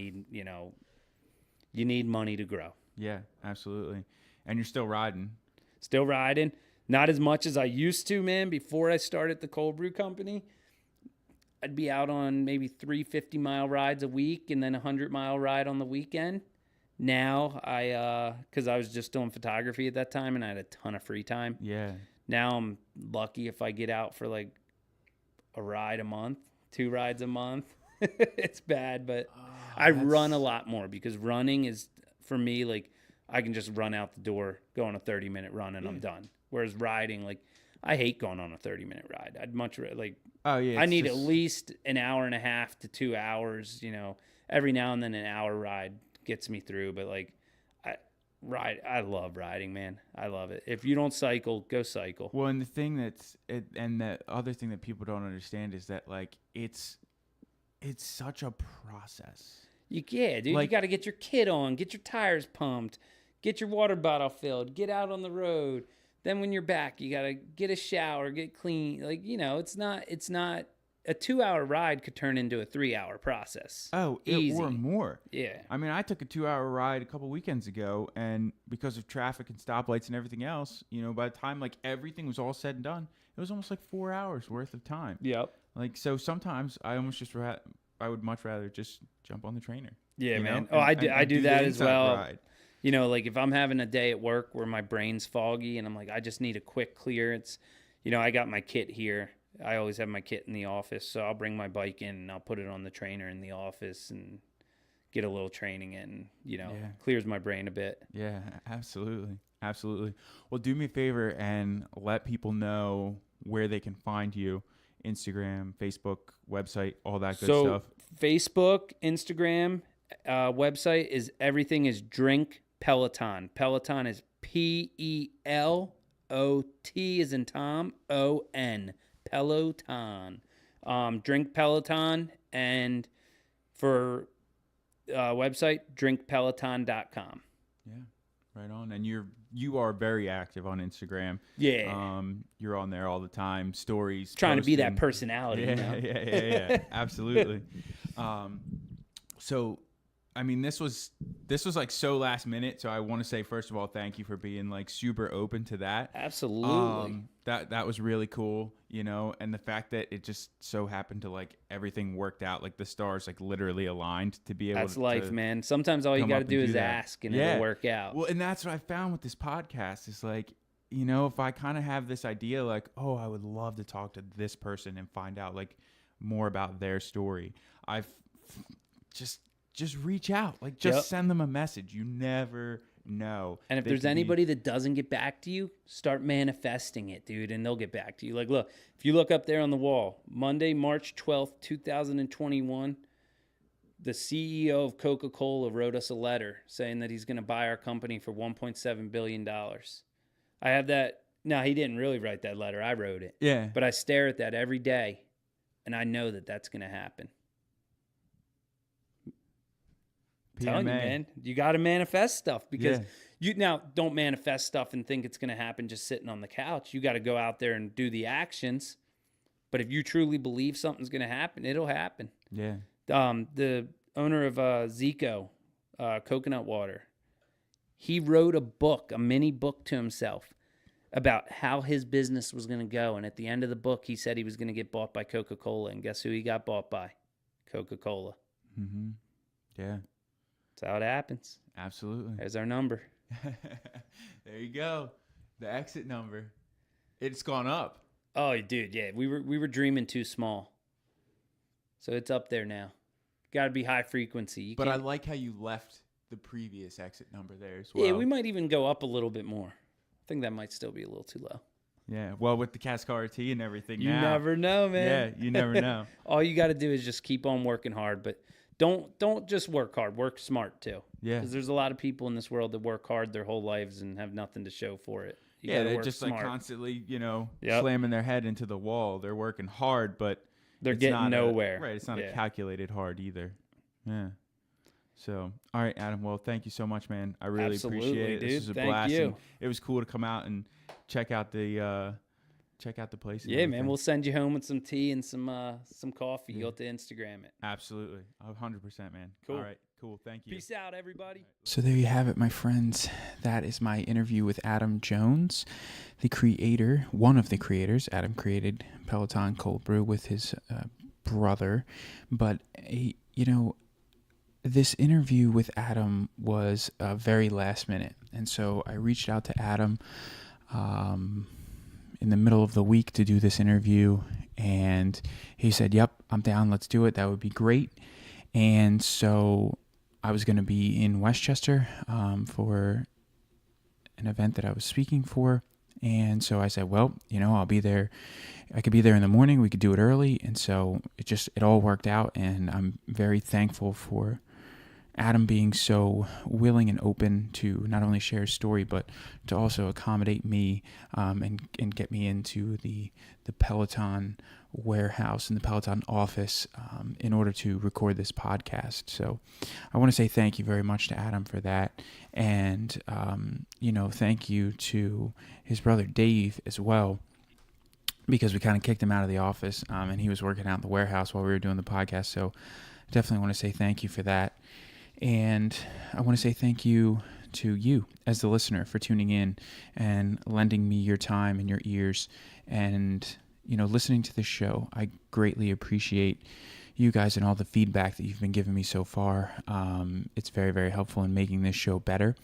need money to grow. Yeah, absolutely. And you're still riding. Still riding, not as much as I used to, man. Before I started the cold brew company, I'd be out on maybe 3 50-mile rides a week and then a 100-mile ride on the weekend. Now, because I was just doing photography at that time and I had a ton of free time. Yeah. Now I'm lucky if I get out for like a ride a month, 2 rides a month. It's bad, but I run a lot more because running is, for me, like I can just run out the door, go on a 30-minute run, and I'm done. Whereas riding, like, I hate going on a 30-minute ride. I'd much like. Oh yeah. I need at least an hour and a half to 2 hours. Every now and then an hour ride gets me through. But like, I love riding, man. I love it. If you don't cycle, go cycle. Well, and the other thing that people don't understand is that like it's such a process. Dude. You got to get your kit on, get your tires pumped, get your water bottle filled, get out on the road. Then when you're back, you got to get a shower, get clean. Like, it's not a 2-hour ride could turn into a 3-hour process. Oh, easy. Or more. Yeah. I mean, I took a 2-hour ride a couple weekends ago, and because of traffic and stoplights and everything else, by the time like everything was all said and done, it was almost like 4 hours worth of time. Yep. Like, so sometimes I almost I would much rather just jump on the trainer. Yeah, man. I do that as well. Ride. Like if I'm having a day at work where my brain's foggy and I'm like, I just need a quick clearance. I got my kit here. I always have my kit in the office, so I'll bring my bike in and I'll put it on the trainer in the office and get a little training in. Clears my brain a bit. Yeah, absolutely. Absolutely. Well, do me a favor and let people know where they can find you. Instagram, Facebook, website, all that good stuff. Facebook, Instagram, website is everything is Drink Peloton. Peloton is Pelot as in Tom, O-N. Peloton. Drink Peloton, and for website, drinkpeloton.com. Yeah, right on. And you are very active on Instagram. Yeah. You're on there all the time, stories. Trying posting. to be that personality. Yeah. Absolutely. So, I mean, this was like so last minute. So I want to say, first of all, thank you for being like super open to that. Absolutely. That was really cool, and the fact that it just so happened to like everything worked out, like the stars like literally aligned to be able. That's life, man. Sometimes all you got to do is that. ask, and it'll work out. Well, and that's what I found with this podcast is like you know, if I kind of have this idea like, oh, I would love to talk to this person and find out like more about their story, I've just reach out, like just send them a message. You never know. And if there's anybody that doesn't get back to you, start manifesting it, dude, and they'll get back to you. Like, look, if you look up there on the wall, Monday, March 12th, 2021, the CEO of Coca-Cola wrote us a letter saying that he's going to buy our company for $1.7 billion. I have that. No, he didn't really write that letter. I wrote it. Yeah. But I stare at that every day, and I know that that's going to happen. I'm telling you, man, you got to manifest stuff, because you now don't manifest stuff and think it's going to happen just sitting on the couch. You got to go out there and do the actions. But if you truly believe something's going to happen, it'll happen. Yeah. The owner of Zico, coconut water, he wrote a book, a mini book to himself about how his business was going to go. And at the end of the book, he said he was going to get bought by Coca-Cola. And guess who he got bought by? Coca-Cola. Mm-hmm. Yeah. That's how it happens. Absolutely. There's our number. There you go. The exit number. It's gone up. Oh, dude, yeah. We were dreaming too small. So it's up there now. Got to be high frequency. But I like how you left the previous exit number there as well. Yeah, we might even go up a little bit more. I think that might still be a little too low. Yeah, well, with the Cascara tea and everything you now. never know, man. Yeah, you never know. All you got to do is just keep on working hard, but don't just work hard. Work smart too. Yeah. Because there's a lot of people in this world that work hard their whole lives and have nothing to show for it. They're just smart. like constantly, slamming their head into the wall. They're working hard, but they're getting nowhere. Right, it's not a calculated hard either. Yeah. So, all right, Adam. Well, thank you so much, man. I really appreciate it. Dude. This was a blast. And it was cool to come out and check out the place. Yeah, man. We'll send you home with some tea and some coffee. You'll have to Instagram it. Absolutely, 100%, man. Cool. All right, cool. Thank you. Peace out, everybody. So there you have it, my friends. That is my interview with Adam Jones, the creator, one of the creators. Adam created Peloton Cold Brew with his brother, but this interview with Adam was very last minute, and so I reached out to Adam in the middle of the week to do this interview, and he said, "Yep, I'm down. Let's do it. That would be great." And so I was going to be in Westchester for an event that I was speaking for, and so I said, "Well, I'll be there. I could be there in the morning. We could do it early." And so it all worked out, and I'm very thankful for Adam being so willing and open to not only share his story, but to also accommodate me and get me into the Peloton warehouse and the Peloton office in order to record this podcast. So I want to say thank you very much to Adam for that. And, thank you to his brother Dave as well, because we kind of kicked him out of the office and he was working out in the warehouse while we were doing the podcast. So definitely want to say thank you for that. And I want to say thank you to you as the listener for tuning in and lending me your time and your ears and, listening to this show. I greatly appreciate you guys and all the feedback that you've been giving me so far. It's very, very helpful in making this show better.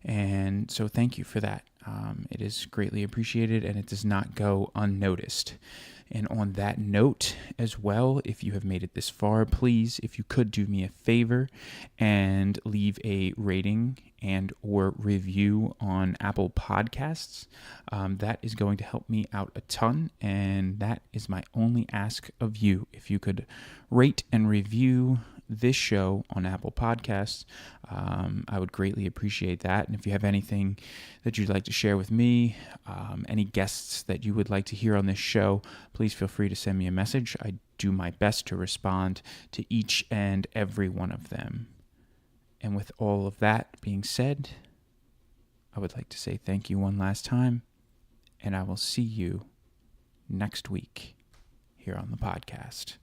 And so thank you for that. It is greatly appreciated, and it does not go unnoticed. And on that note as well, if you have made it this far, please, if you could do me a favor and leave a rating and or review on Apple Podcasts. That is going to help me out a ton, and that is my only ask of you. If you could rate and review this show on Apple Podcasts, I would greatly appreciate that. And if you have anything that you'd like to share with me, any guests that you would like to hear on this show, please feel free to send me a message. I do my best to respond to each and every one of them. And with all of that being said, I would like to say thank you one last time, and I will see you next week here on the podcast.